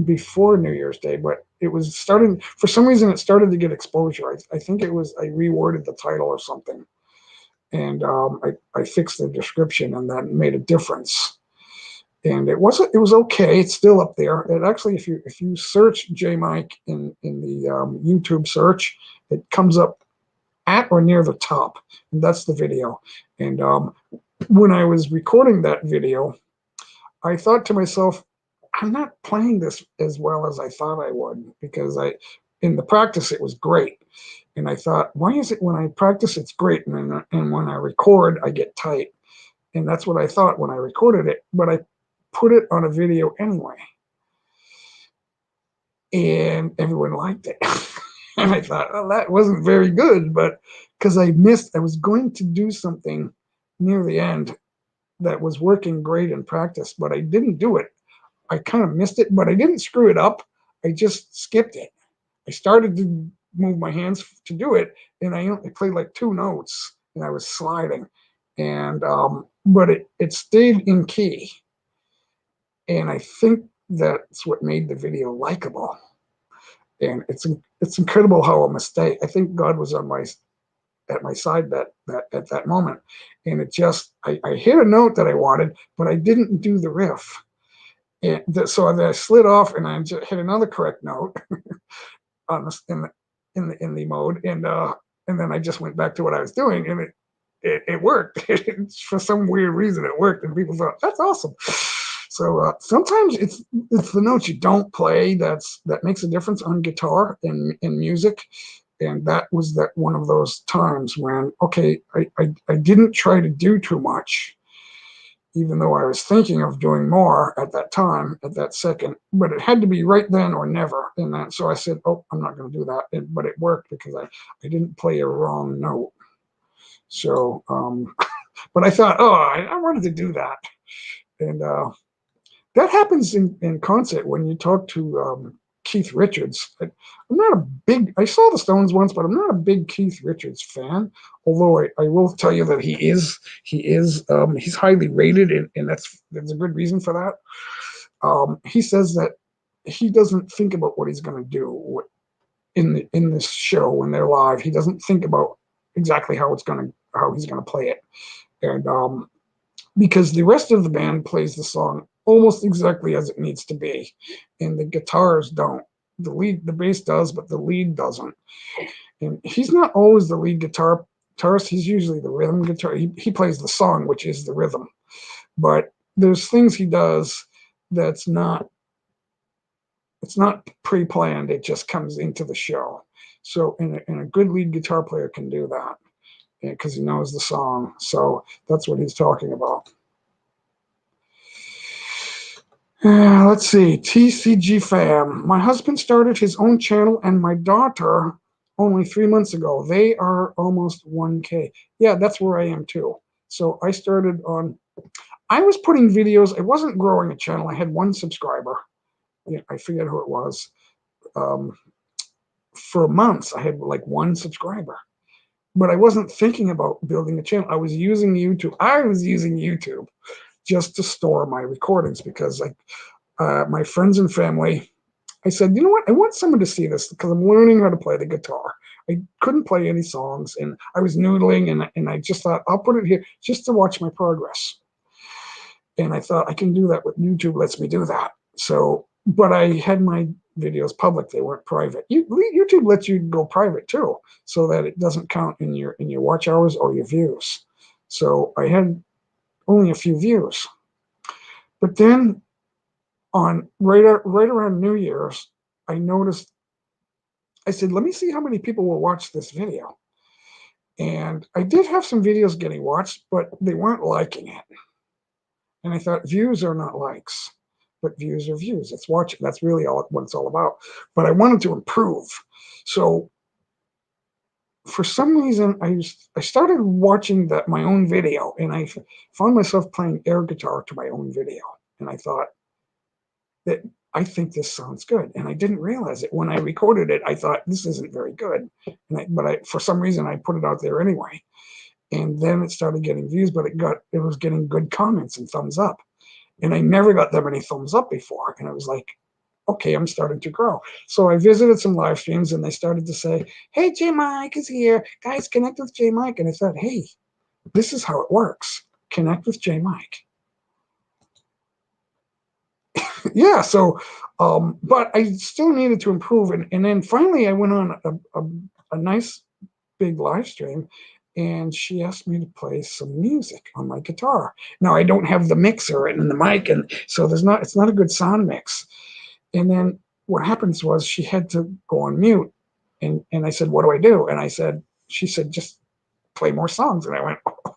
before New Year's Day, but it was starting, for some reason, it started to get exposure. I think it was, I reworded the title or something. And I fixed the description, and that made a difference. And it was okay. It's still up there. It actually, if you search J Mike in the YouTube search, it comes up at or near the top, and that's the video. And when I was recording that video, I thought to myself, I'm not playing this as well as I thought I would, because in the practice it was great. And I thought, why is it when I practice it's great, and when I record I get tight? And that's what I thought when I recorded it, but I put it on a video anyway. And everyone liked it. And I thought, oh, that wasn't very good, but because I was going to do something near the end that was working great in practice, but I didn't do it. I kind of missed it, but I didn't screw it up. I just skipped it. I started to move my hands to do it, and I only played like 2 notes, and I was sliding. And but it stayed in key. And I think that's what made the video likable. And it's incredible how a mistake, I think God was at my side that at that moment. And it just, I hit a note that I wanted, but I didn't do the riff. And so I slid off, and I just hit another correct note on in the mode, and then I just went back to what I was doing, and it worked. For some weird reason, it worked, and people thought, that's awesome. So sometimes it's the notes you don't play that makes a difference on guitar and in music. And that was one of those times when, okay, I didn't try to do too much, even though I was thinking of doing more at that time, at that second, but it had to be right then or never. And so I said, oh, I'm not going to do that. But it worked because I didn't play a wrong note. So, but I thought, oh, I wanted to do that. And that happens in concert when you talk to Keith Richards. I'm not a big, I saw the Stones once, but I'm not a big Keith Richards fan. Although I will tell you that he's highly rated, and there's a good reason for that. He says that he doesn't think about what he's going to do in this show when they're live. He doesn't think about exactly how he's going to play it, and because the rest of the band plays the song almost exactly as it needs to be, and the guitars don't. The bass does, but the lead doesn't. And he's not always the lead guitarist. He's usually the rhythm guitar. He plays the song, which is the rhythm. But there's things he does it's not pre-planned. It just comes into the show. So, and a good lead guitar player can do that because he knows the song. So that's what he's talking about. Let's see, TCG fam. My husband started his own channel and my daughter only 3 months ago. They are almost 1K. Yeah, that's where I am too. So I was putting videos. I wasn't growing a channel. I had 1 subscriber. Yeah, I forget who it was. For months, I had like 1 subscriber. But I wasn't thinking about building a channel. I was using YouTube. Just to store my recordings, because my friends and family, I said, you know what? I want someone to see this because I'm learning how to play the guitar. I couldn't play any songs, and I was noodling, and I just thought, I'll put it here just to watch my progress. And I thought, I can do that with YouTube, lets me do that. So, but I had my videos public. They weren't private. YouTube lets you go private too, so that it doesn't count in your watch hours or your views. So I had only a few views. But then on right around New Year's, I noticed, I said, let me see how many people will watch this video. And I did have some videos getting watched, but they weren't liking it. And I thought, views are not likes, but views are views. It's watching. That's really what it's all about. But I wanted to improve. So for some reason, I started watching my own video, and I found myself playing air guitar to my own video, and I thought that I think this sounds good, and I didn't realize it when I recorded it. I thought this isn't very good, but for some reason I put it out there anyway, and then it started getting views, but it was getting good comments and thumbs up, and I never got that many thumbs up before, and I was like, okay, I'm starting to grow. So I visited some live streams, and they started to say, hey, J Mike is here. Guys, connect with J Mike. And I thought, hey, this is how it works. Connect with J Mike. Yeah, so, but I still needed to improve. And then finally, I went on a nice big live stream, and she asked me to play some music on my guitar. Now, I don't have the mixer and the mic, and so it's not a good sound mix. And then what happens was she had to go on mute. And I said, what do I do? And she said, just play more songs. And I went, oh.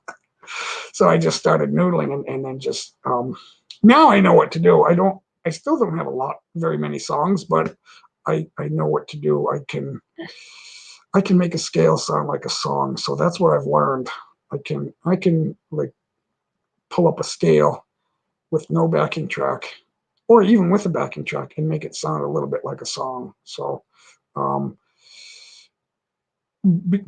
So I just started noodling, and then just, now I know what to do. I still don't have very many songs, but I know what to do. I can make a scale sound like a song. So that's what I've learned. I can like pull up a scale with no backing track, or even with a backing track, and make it sound a little bit like a song. So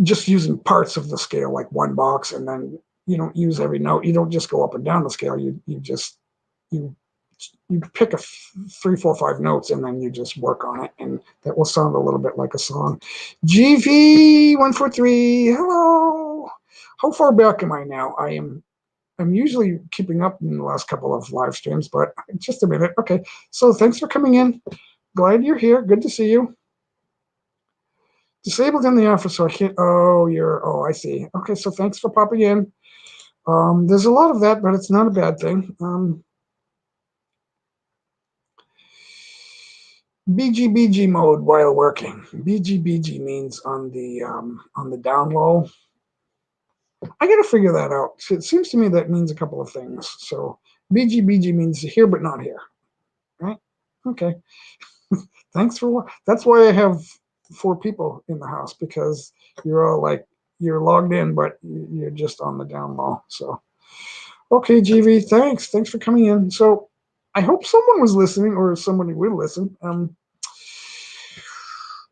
just using parts of the scale, like one box, and then you don't use every note. You don't just go up and down the scale. You pick 3, 4, 5 notes, and then you just work on it, and that will sound a little bit like a song. GV143, hello. How far back am I now? I'm usually keeping up in the last couple of live streams, but just a minute. Okay, so thanks for coming in. Glad you're here. Good to see you. Disabled in the office, so I can't. I see. Okay, so thanks for popping in. There's a lot of that, but it's not a bad thing. BGBG mode while working. BGBG means on the down low. I got to figure that out. It seems to me that means a couple of things. So BGBG means here but not here, right? Okay. Thanks for. That's why I have 4 people in the house, because you're all like, you're logged in, but you're just on the down low. So, okay, GV, thanks for coming in. So, I hope someone was listening, or somebody will listen.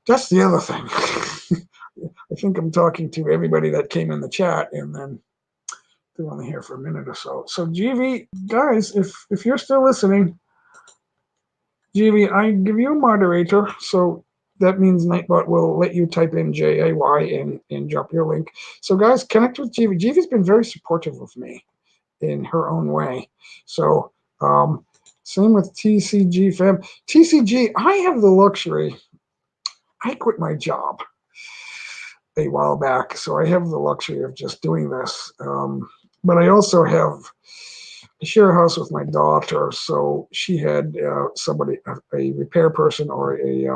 That's the other thing. I think I'm talking to everybody that came in the chat, and then they're only here for a minute or so. So, GV, guys, if you're still listening, GV, I give you a moderator, so that means Nightbot will let you type in JAY and drop your link. So, guys, connect with GV. GV's been very supportive of me in her own way. So, same with TCG fam. TCG, I have the luxury. I quit my job a while back, so I have the luxury of just doing this. But I also I share a house with my daughter, so she had somebody, a repair person or a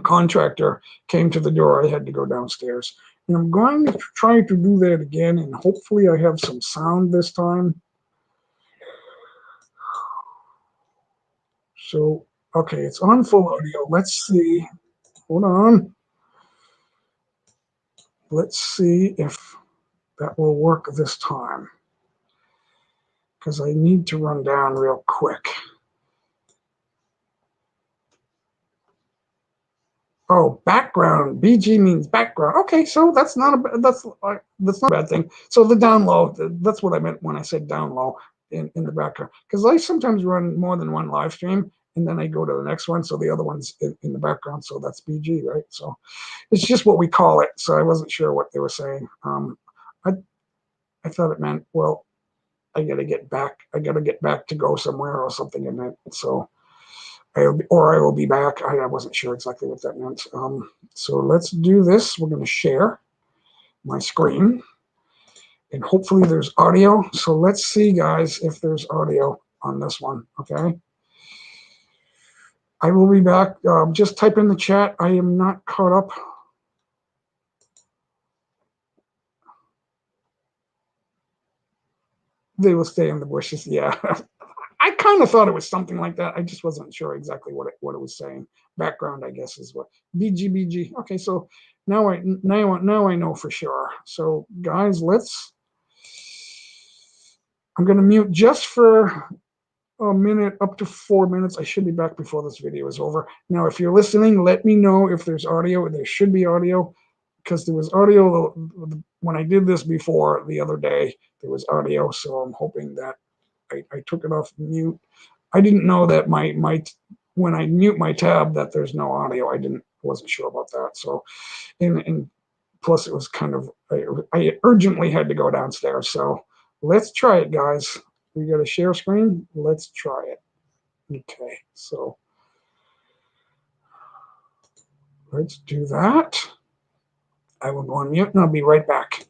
contractor, came to the door. I had to go downstairs. And I'm going to try to do that again, and hopefully I have some sound this time. So, okay, it's on full audio. Let's see. Hold on. Let's see if that will work this time, because I need to run down real quick. Oh, background. BG means background. Okay, so that's not a bad thing. So the down low, that's what I meant when I said down low in the background, because I sometimes run more than one live stream, and then I go to the next one, so the other one's in the background, so that's BG, right? So it's just what we call it. So I wasn't sure what they were saying. I thought it meant, well, I got to get back to go somewhere or something in that. So I will be back. I wasn't sure exactly what that meant. So let's do this. We're going to share my screen, and hopefully there's audio. So let's see, guys, if there's audio on this one. Okay. I will be back. Just type in the chat. I am not caught up. They will stay in the bushes. Yeah. I kind of thought it was something like that. I just wasn't sure exactly what it was saying. background, I guess is what BGBG. Okay, so now I know for sure. So guys, I'm going to mute just for a minute, up to 4 minutes. I should be back before this video is over. Now, if you're listening, let me know if there's audio. There should be audio, because there was audio when I did this before the other day. There was audio, so I'm hoping that I took it off mute. I didn't know that my when I mute my tab that there's no audio. Wasn't sure about that. So, and plus it was kind of, I urgently had to go downstairs. So let's try it, guys. We got a share screen. Let's try it. Okay, so let's do that. I will go on mute and I'll be right back.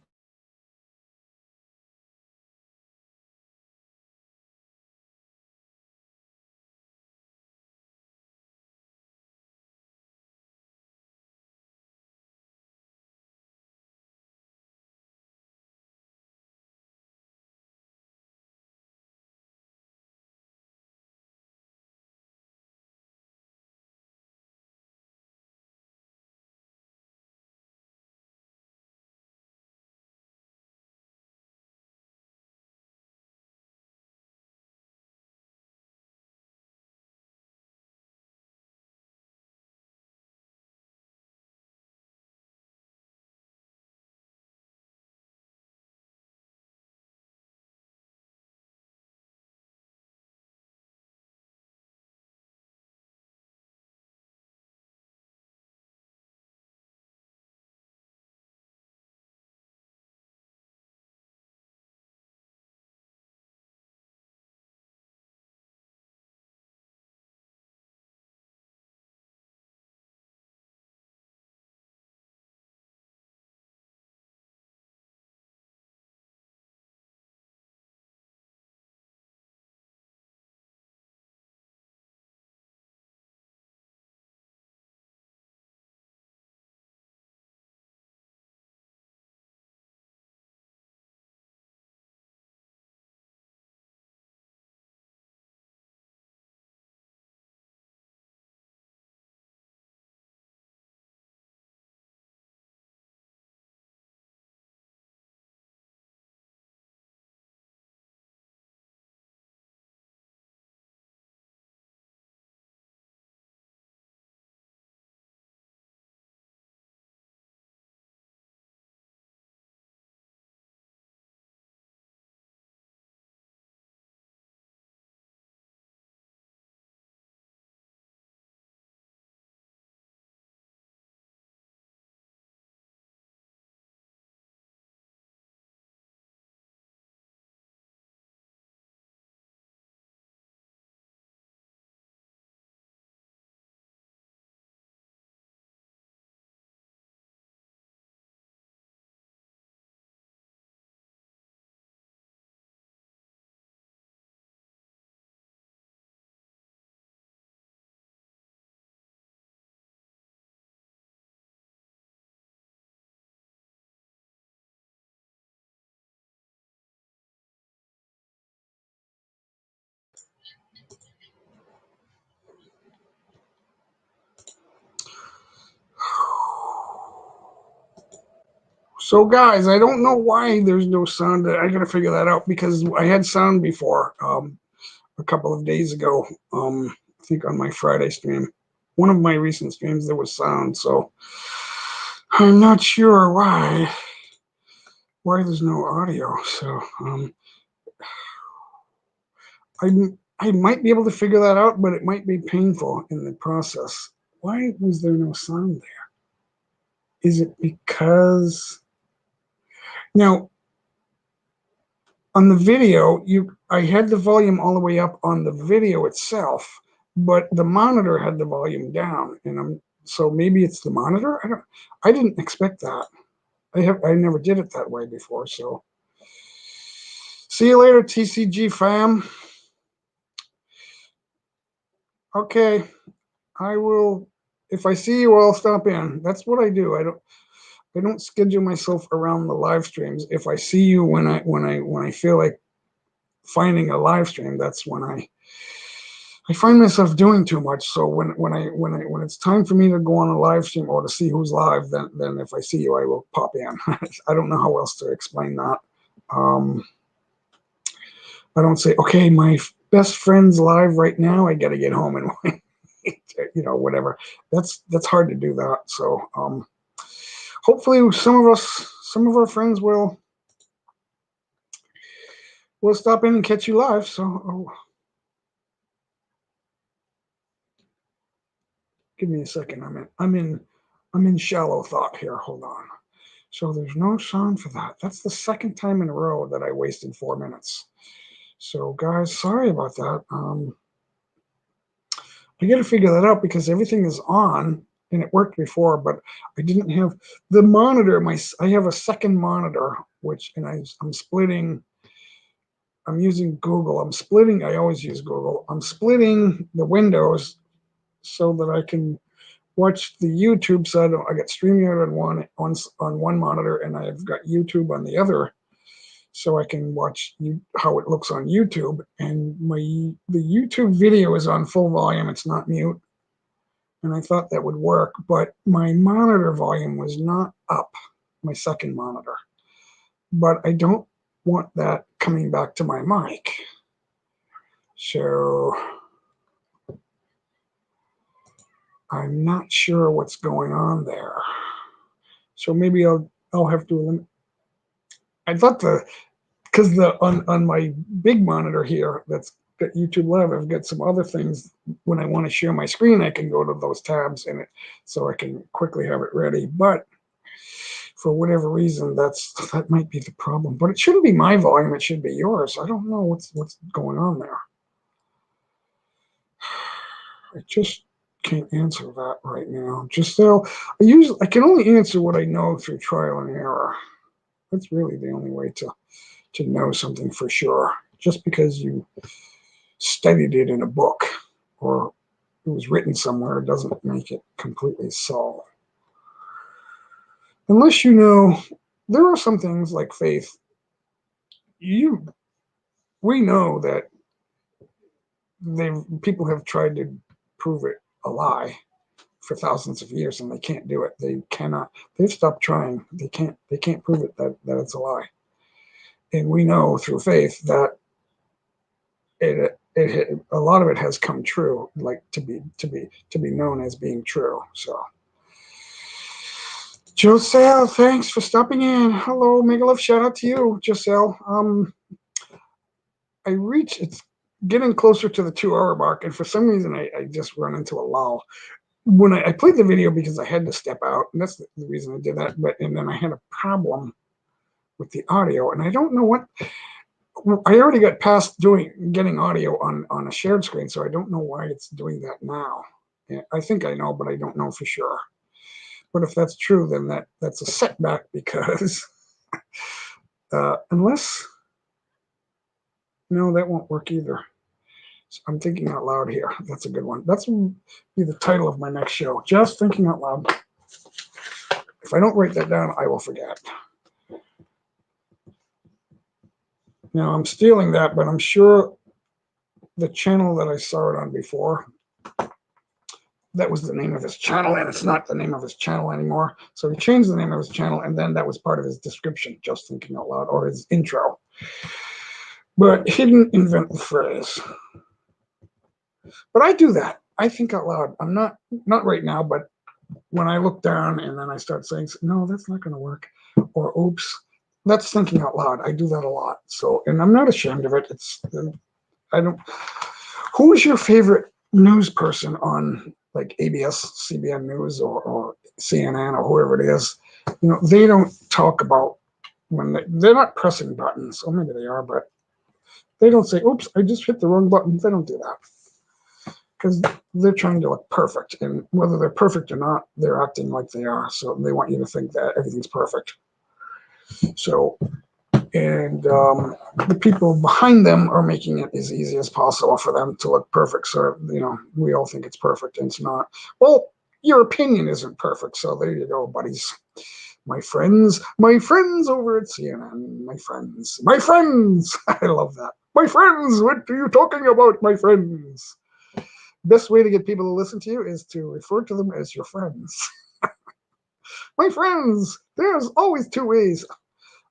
So guys, I don't know why there's no sound. I gotta figure that out, because I had sound before, a couple of days ago. I think on my Friday stream, one of my recent streams, there was sound. So I'm not sure why there's no audio. So I might be able to figure that out, but it might be painful in the process. Why was there no sound there? Is it because now on the video, I had the volume all the way up on the video itself, but the monitor had the volume down, and so maybe it's the monitor. I didn't expect that. I never did it that way before. So see you later, TCG fam. Okay, I will. If I see you, I'll stop in. That's what I do. I don't schedule myself around the live streams. If I see you when I feel like finding a live stream, that's when I find myself doing too much. So when it's time for me to go on a live stream or to see who's live, then if I see you, I will pop in. I don't know how else to explain that. I don't say, okay, my best friend's live right now. I got to get home and whatever. That's hard to do that. So hopefully some of our friends will stop in and catch you live. So give me a second. I'm in shallow thought here. Hold on. So there's no sound for that. That's the second time in a row that I wasted 4 minutes. So guys, sorry about that. I got to figure that out because everything is on and it worked before, but I didn't have the monitor. I have a second monitor, I'm splitting. I'm using Google. I always use Google. I'm splitting the windows so that I can watch the YouTube side. I got StreamYard on one monitor, and I've got YouTube on the other, so I can watch how it looks on YouTube. And the YouTube video is on full volume. It's not mute, and I thought that would work, but my monitor volume was not up. My second monitor, but I don't want that coming back to my mic. So I'm not sure what's going on there. So maybe I'll have to eliminate. I thought because on my big monitor here that's got YouTube Live, I've got some other things. When I want to share my screen, I can go to those tabs in it, so I can quickly have it ready. But for whatever reason, that might be the problem. But it shouldn't be my volume; it should be yours. I don't know what's going on there. I just can't answer that right now. Giselle, I can only answer what I know through trial and error. That's really the only way to know something for sure. Just because you studied it in a book or it was written somewhere doesn't make it completely so. Unless you know, there are some things like faith. We know that people have tried to prove it a lie for thousands of years, and they can't do it. They cannot. They've stopped trying. They can't prove it that it's a lie. And we know through faith that a lot of it has come true, like to be known as being true. So, Joselle, thanks for stopping in. Hello, mega love, shout out to you, Joselle. It's getting closer to the 2-hour mark, and for some reason I just run into a lull. When I played the video because I had to step out, and that's the reason I did that. And then I had a problem with the audio, and I don't know what. I already got past getting audio on a shared screen, so I don't know why it's doing that now. I think I know, but I don't know for sure. But if that's true, then that's a setback because unless no, that won't work either. So I'm thinking out loud here. That's a good one. That's will be the title of my next show. Just thinking out loud. If I don't write that down, I will forget. Now I'm stealing that, but I'm sure the channel that I saw it on before, that was the name of his channel, and it's not the name of his channel anymore. So he changed the name of his channel, and then that was part of his description, Just Thinking Out Loud, or his intro. But he didn't invent the phrase. But I do that. I think out loud. I'm not right now, but when I look down and then I start saying, no, that's not going to work, or oops, that's thinking out loud. I do that a lot. So, and I'm not ashamed of it. Who is your favorite news person on like ABS, CBN News, or CNN, or whoever it is? They don't talk about when they're not pressing buttons, or maybe they are, but they don't say, oops, I just hit the wrong button. They don't do that because they're trying to look perfect, and whether they're perfect or not, they're acting like they are. So they want you to think that everything's perfect. So, and the people behind them are making it as easy as possible for them to look perfect. So, we all think it's perfect, and it's not. Well, your opinion isn't perfect. So there you go, buddies. My friends over at CNN, my friends. I love that. My friends, what are you talking about, my friends? best way to get people to listen to you is to refer to them as your friends. My friends, there's always two ways.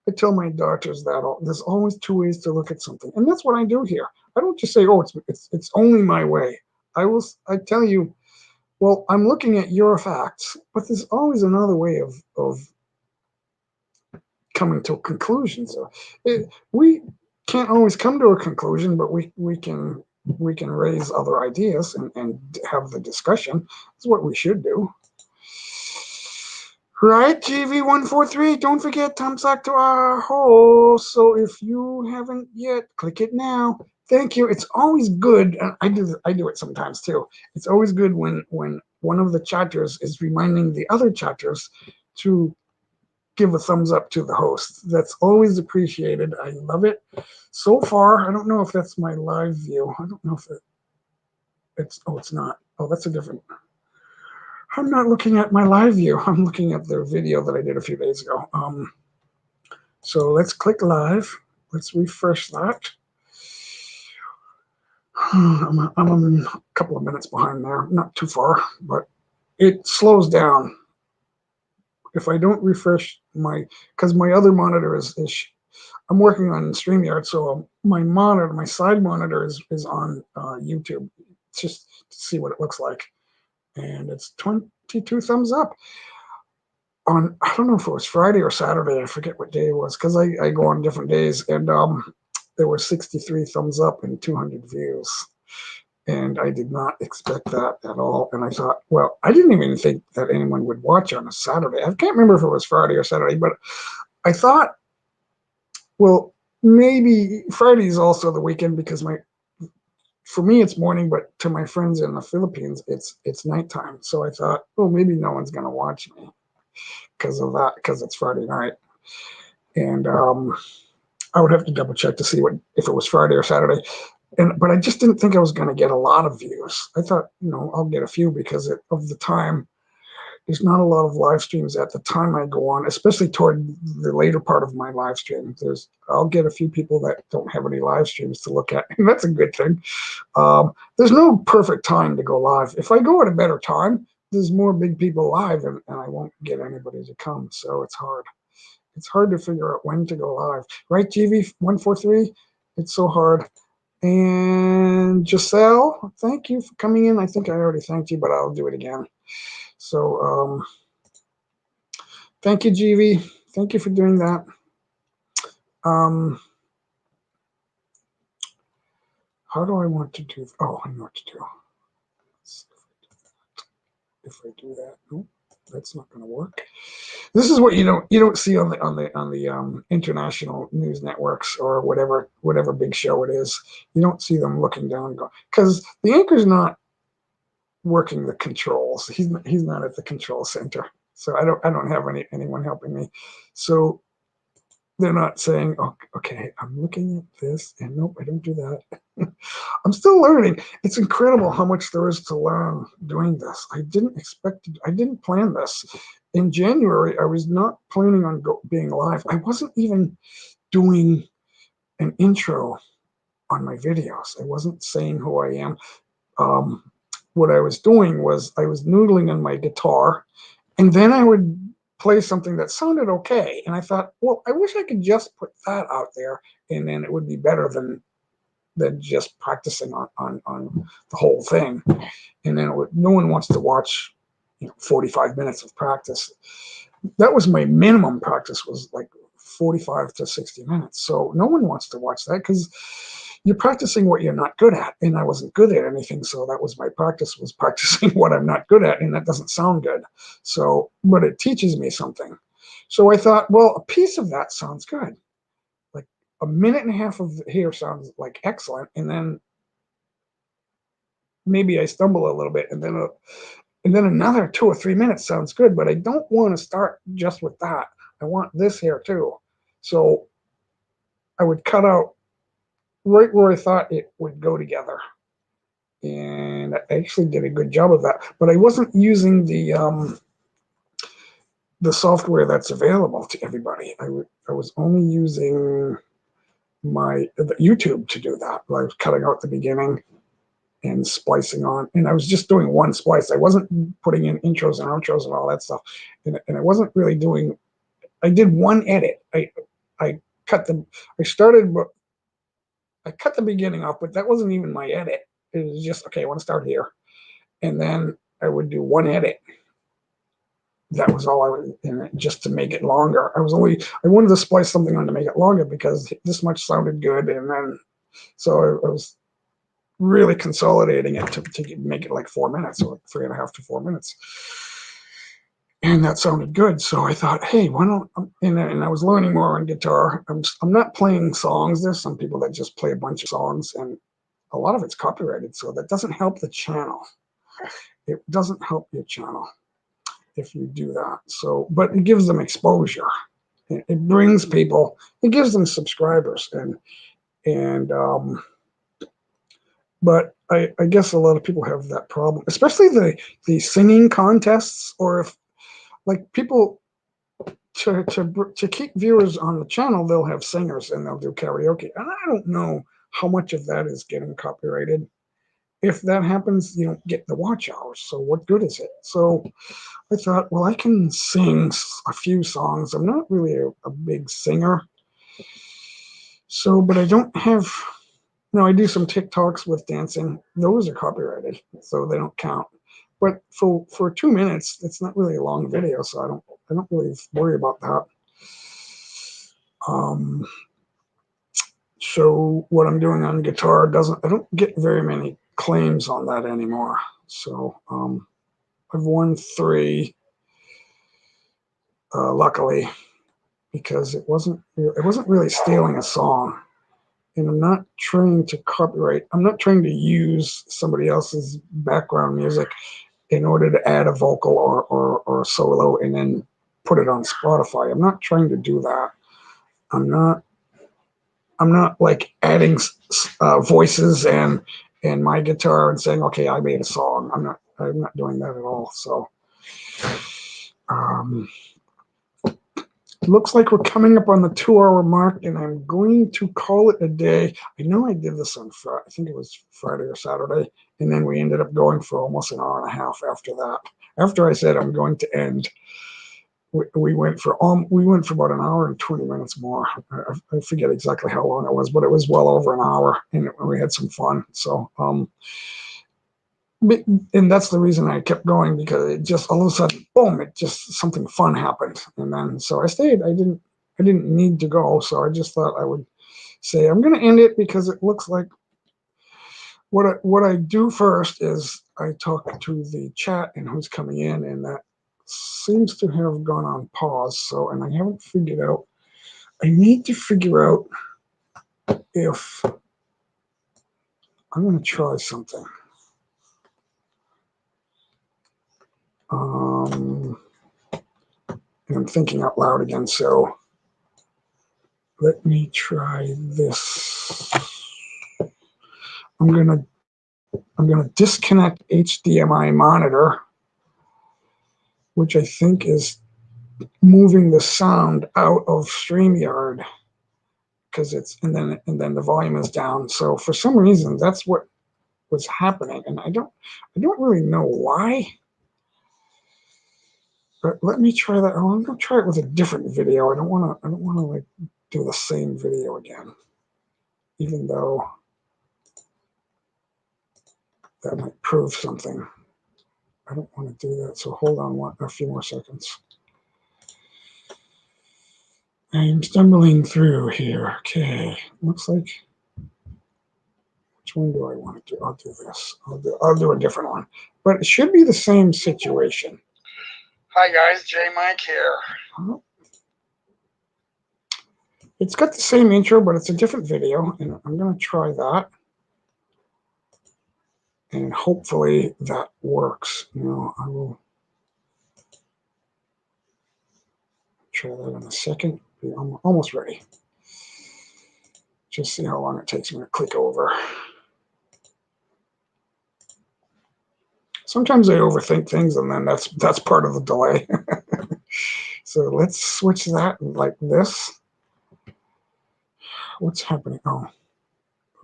I tell my daughters that there's always two ways to look at something, and that's what I do here. I don't just say, "Oh, it's only my way." I tell you, well, I'm looking at your facts, but there's always another way of coming to a conclusion. So we can't always come to a conclusion, but we can raise other ideas and have the discussion. That's what we should do. Right, GV143, don't forget thumbs up to our host. So if you haven't yet, click it now. Thank you. It's always good. I do it sometimes too. It's always good when one of the chatters is reminding the other chatters to give a thumbs up to the host. That's always appreciated. I love it. So far, I don't know if that's my live view. I don't know if it's not. Oh, that's a different. I'm not looking at my live view. I'm looking at the video that I did a few days ago. So let's click live. Let's refresh that. I'm a couple of minutes behind there. Not too far, but it slows down. If I don't refresh because my other monitor is I'm working on StreamYard, so my side monitor is on YouTube, just to see what it looks like. And it's 22 thumbs up. I don't know if it was Friday or Saturday, I forget what day it was, because I go on different days, and there were 63 thumbs up and 200 views. And I did not expect that at all. And I thought, well, I didn't even think that anyone would watch on a Saturday. I can't remember if it was Friday or Saturday, but I thought, well, maybe Friday is also the weekend, because for me it's morning, but to my friends in the Philippines it's nighttime. So I thought, oh, maybe no one's gonna watch me because of that, because it's Friday night. And I would have to double check to see if it was Friday or Saturday. But I just didn't think I was going to get a lot of views. I thought, I'll get a few because of the time. There's not a lot of live streams at the time I go on, especially toward the later part of my live stream. I'll get a few people that don't have any live streams to look at, and that's a good thing. There's no perfect time to go live. If I go at a better time, there's more big people live, and I won't get anybody to come. So it's hard. It's hard to figure out when to go live. Right, GV143? It's so hard. And Giselle, thank you for coming in. I think I already thanked you, but I'll do it again. So thank you, GV. Thank you for doing that. How do I want to do? Oh, I know what to do. If I do that, nope, that's not going to work. This is what you don't see on the international news networks or whatever big show it is. You don't see them looking down, because the anchor's not working the controls. He's not at the control center, so I don't have anyone helping me. So they're not saying, oh, okay, I'm looking at this, and nope, I don't do that. I'm still learning. It's incredible how much there is to learn doing this. I didn't plan this. In January, I was not planning on being live. I wasn't even doing an intro on my videos. I wasn't saying who I am. What I was doing was I was noodling on my guitar, and then I would play something that sounded okay. And I thought, well, I wish I could just put that out there, and then it would be better than just practicing on the whole thing. And then no one wants to watch 45 minutes of practice. That was my minimum practice, was like 45 to 60 minutes. So no one wants to watch that, because you're practicing what you're not good at. And I wasn't good at anything, so that was my practice, was practicing what I'm not good at, and that doesn't sound good. So, but it teaches me something. So I thought, well, a piece of that sounds good. Like a minute and a half of here sounds like excellent, and then maybe I stumble a little bit, and then another 2 or 3 minutes sounds good, but I don't want to start just with that. I want this here too. So I would cut out right where I thought it would go together. And I actually did a good job of that, but I wasn't using the software that's available to everybody. I was only using the YouTube to do that. I was cutting out the beginning and splicing on. And I was just doing one splice. I wasn't putting in intros and outros and all that stuff. And I wasn't really doing, I did one edit. I cut the, I cut the beginning off, but that wasn't even my edit. It was just, okay, I want to start here. And then I would do one edit. That was all I would, and just to make it longer. I wanted to splice something on to make it longer because this much sounded good. And then, so I was really consolidating it to make it like 4 minutes, or like 3.5 to 4 minutes. And that sounded good. So I thought, hey, why don't, and I was learning more on guitar. I'm not playing songs. There's some people that just play a bunch of songs, and a lot of it's copyrighted. So that doesn't help the channel. It doesn't help your channel if you do that. So, but it gives them exposure. It brings people, it gives them subscribers. But I guess a lot of people have that problem, especially the singing contests, or if like people to keep viewers on the channel, they'll have singers and they'll do karaoke. And I don't know how much of that is getting copyrighted. If that happens, you don't get the watch hours. So what good is it? So I thought, well, I can sing a few songs. I'm not really a big singer. So, but I don't have, I do some TikToks with dancing. Those are copyrighted, so they don't count. But for 2 minutes, it's not really a long video, so I don't really worry about that. So what I'm doing on guitar I don't get very many claims on that anymore. So I've won 3, luckily, because it wasn't really stealing a song. And I'm not trying to copyright. I'm not trying to use somebody else's background music in order to add a vocal or a solo and then put it on Spotify. I'm not trying to do that. I'm not like adding voices and my guitar and saying, okay, I made a song. I'm not doing that at all. So looks like we're coming up on the 2-hour mark, and I'm going to call it a day. I know I did this on Friday. I think it was Friday or Saturday, and then we ended up going for almost an hour and a half after that. After I said I'm going to end, we went for about an hour and 20 minutes more. I forget exactly how long it was, but it was well over an hour, and we had some fun. So and that's the reason I kept going, because it just all of a sudden, boom, it just something fun happened. And then so I stayed. I didn't need to go, so I just thought I would say I'm going to end it, because it looks like what I do first is I talk to the chat and who's coming in, and that seems to have gone on pause. So, and I haven't figured out, I need to figure out if I'm going to try something. And I'm thinking out loud again, so let me try this. I'm gonna disconnect HDMI monitor, which I think is moving the sound out of StreamYard, because and then the volume is down. So for some reason, that's what was happening, and I don't really know why. But let me try that. Oh, I'm gonna try it with a different video. I don't want to like do the same video again, even though that might prove something. I don't want to do that. So hold on a few more seconds. I'm stumbling through here. Okay, looks like. Which one do I want to do? I'll do this. I'll do a different one, but it should be the same situation. Hi guys, J Mike here. It's got the same intro, but it's a different video, and I'm going to try that, and hopefully that works. I will try that in a second. I'm almost ready. Just see how long it takes me to click over. Sometimes I overthink things, and then that's part of the delay. So let's switch that like this. What's happening? Oh,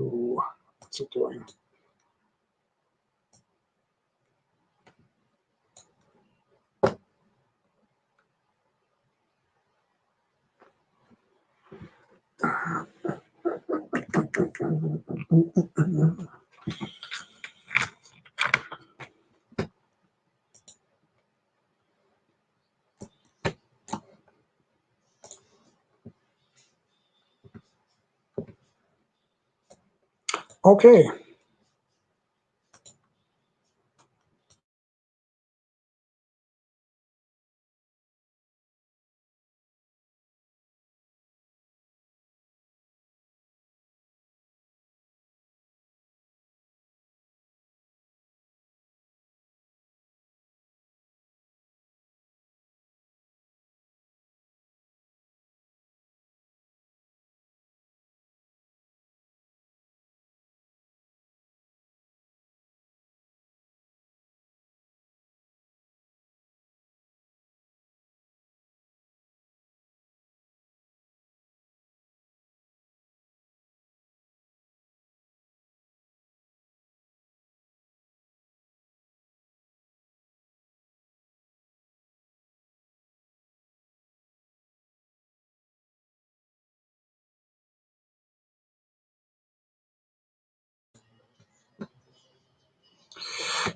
ooh, what's it doing? Okay.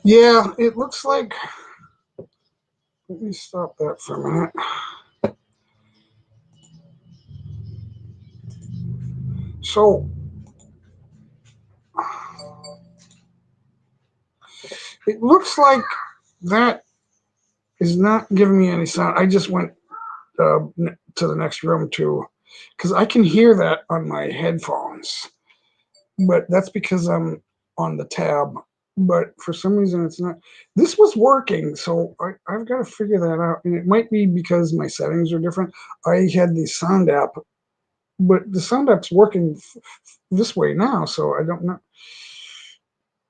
Yeah, it looks like. Let me stop that for a minute. So it looks like that is not giving me any sound. I just went to the next room too, because I can hear that on my headphones, but that's because I'm on the tab. But for some reason, it's not. This was working, so I've got to figure that out. And it might be because my settings are different. I had the sound app, but the sound app's working this way now, so I don't know.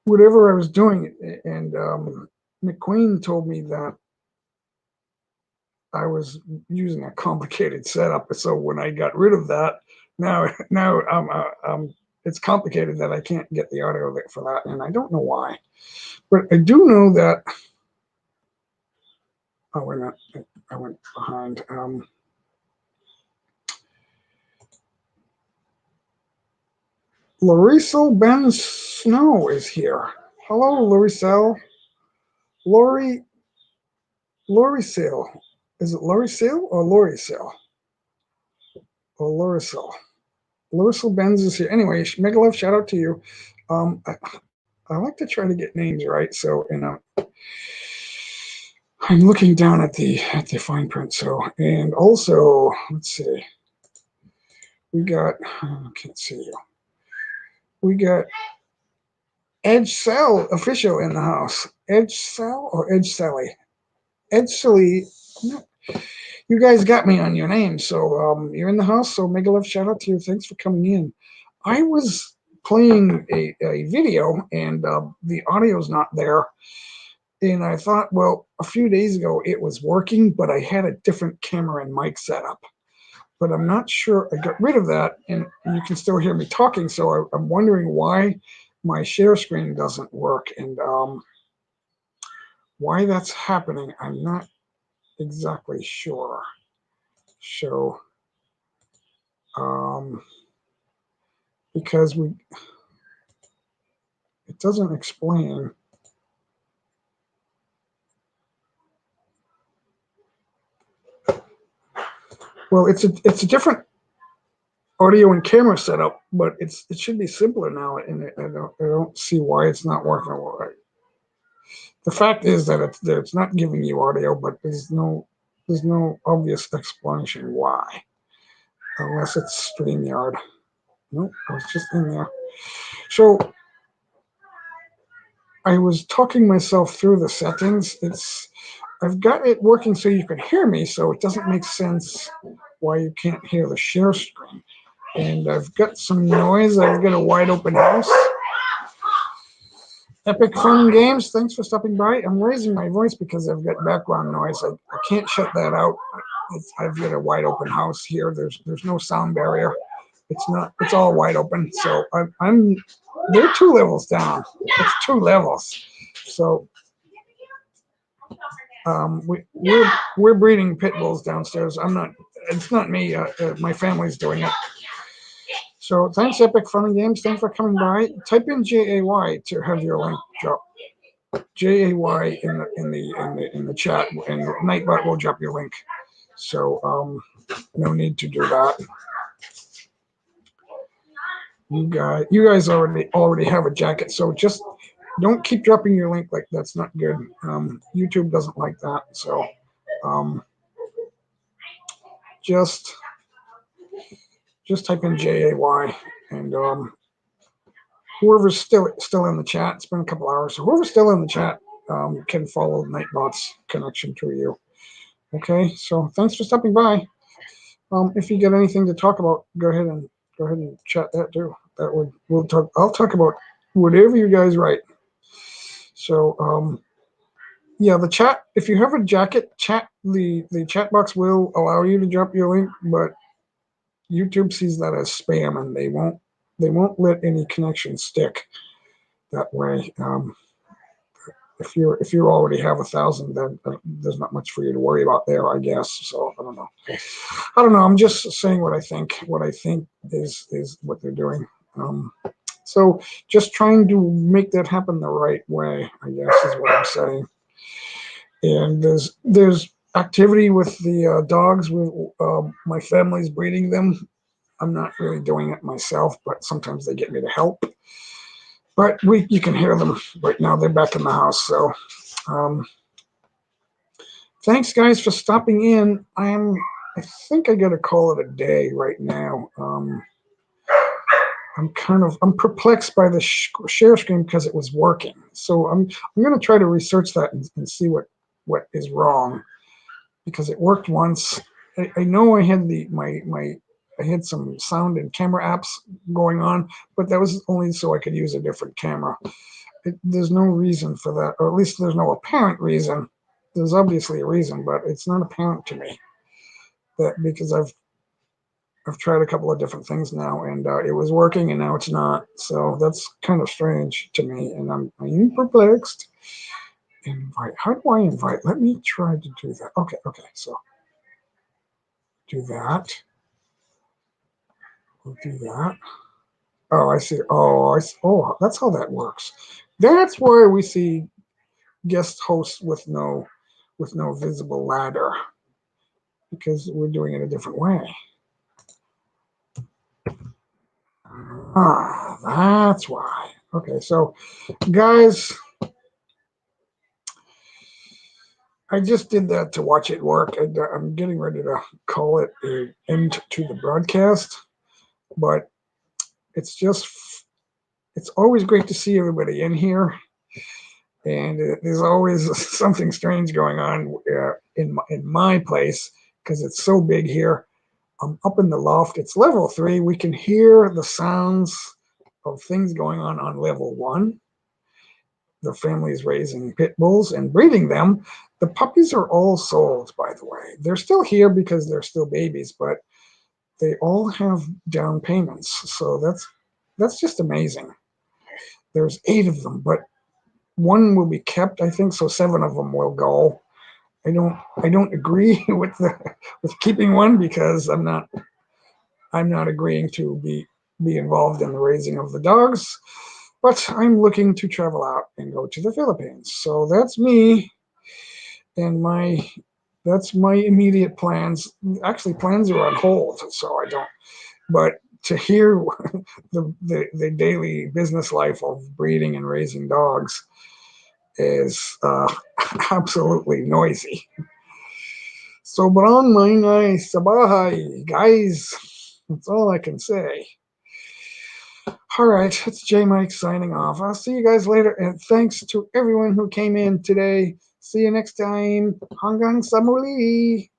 Whatever I was doing, and McQueen told me that I was using a complicated setup. So when I got rid of that, now it's complicated that I can't get the audio for that, and I don't know why. But I do know that. Oh wait a minute, I went behind. Larissa Ben Snow is here. Hello, Larissa. Lori Sale. Is it Lori Sale or Lori Sale? Or Larissa? Larissa Benz is here. Anyway, Megalove, shout out to you. I like to try to get names right, so I'm looking down at the fine print. So, and also, let's see, we got. I can't see you. We got Edge Cell official in the house. Edge Cell or Edge Sally? Edge Sally. You guys got me on your name, so you're in the house. So Megalove, shout out to you. Thanks for coming in. I was playing a video and the audio's not there. And I thought, well, a few days ago it was working, but I had a different camera and mic setup. But I'm not sure. I got rid of that, and you can still hear me talking. So I'm wondering why my share screen doesn't work and why that's happening. I'm not exactly sure. So, because it doesn't explain. Well, it's a different audio and camera setup, but it should be simpler now, and I don't see why it's not working right. The fact is that it's not giving you audio, but there's no obvious explanation why, unless it's StreamYard. Nope, I was just in there. So I was talking myself through the settings. I've got it working so you can hear me, so it doesn't make sense why you can't hear the share screen. And I've got some noise. I've got a wide open house. Epic Fun Games, thanks for stopping by. I'm raising my voice because I've got background noise. I can't shut that out. I've got a wide open house here. There's no sound barrier. It's all wide open. So they're 2 levels down. It's 2 levels. So we're breeding pit bulls downstairs. It's not me. My family's doing it. So thanks, Epic Fun and Games. Thanks for coming by. Type in JAY to have your link drop. JAY in the chat, and Nightbot will drop your link. So no need to do that. You guys already have a jacket, so just don't keep dropping your link. Like, that's not good. YouTube doesn't like that. So just type in JAY, and whoever's still in the chat. It's been a couple hours, so whoever's still in the chat can follow Nightbot's connection to you. Okay, so thanks for stopping by. If you get anything to talk about, go ahead and chat that too. I'll talk about whatever you guys write. So yeah, the chat. If you have a jacket, the chat box will allow you to drop your link, but YouTube sees that as spam, and they won't let any connection stick that way. If you already have 1,000, then there's not much for you to worry about there, I guess. So I don't know. I'm just saying what I think. What I think is what they're doing. So just trying to make that happen the right way, I guess, is what I'm saying. And there's activity with the dogs. With my family's breeding them. I'm not really doing it myself, but sometimes they get me to help. But you can hear them right now. They're back in the house. So thanks, guys, for stopping in. I think I got to call it a day right now. I'm perplexed by the share screen because it was working. So I'm going to try to research that and see what is wrong, because it worked once. I know I had I had some sound and camera apps going on, but that was only so I could use a different camera. There's no reason for that, or at least there's no apparent reason. There's obviously a reason, but it's not apparent to me. Because I've tried a couple of different things now, and it was working, and now it's not. So that's kind of strange to me, and I'm perplexed. Invite. How do I invite? Let me try to do that. Okay. So do that. We'll do that. Oh, I see. Oh, that's how that works. That's why we see guest hosts with no visible ladder, because we're doing it a different way. That's why. Okay, so guys, I just did that to watch it work. I'm getting ready to call it an end to the broadcast, but it's always great to see everybody in here, and there's always something strange going on in my place, because it's so big here. I'm up in the loft. It's level 3. We can hear the sounds of things going on level 1. The family is raising pit bulls and breeding them. The puppies are all sold, by the way. They're still here because they're still babies, but they all have down payments. So that's just amazing. There's 8 of them, but 1 will be kept, I think, so 7 of them will go. I don't agree with keeping 1, because I'm not agreeing to be involved in the raising of the dogs, but I'm looking to travel out and go to the Philippines. So that's me, and that's my immediate plans. Actually, plans are on hold, so I don't. But to hear the daily business life of breeding and raising dogs is absolutely noisy. So, Sobrang maingay sa bahay, guys. That's all I can say. All right, it's J Mike signing off. I'll see you guys later, and thanks to everyone who came in today. See you next time. Hanggang sa muli.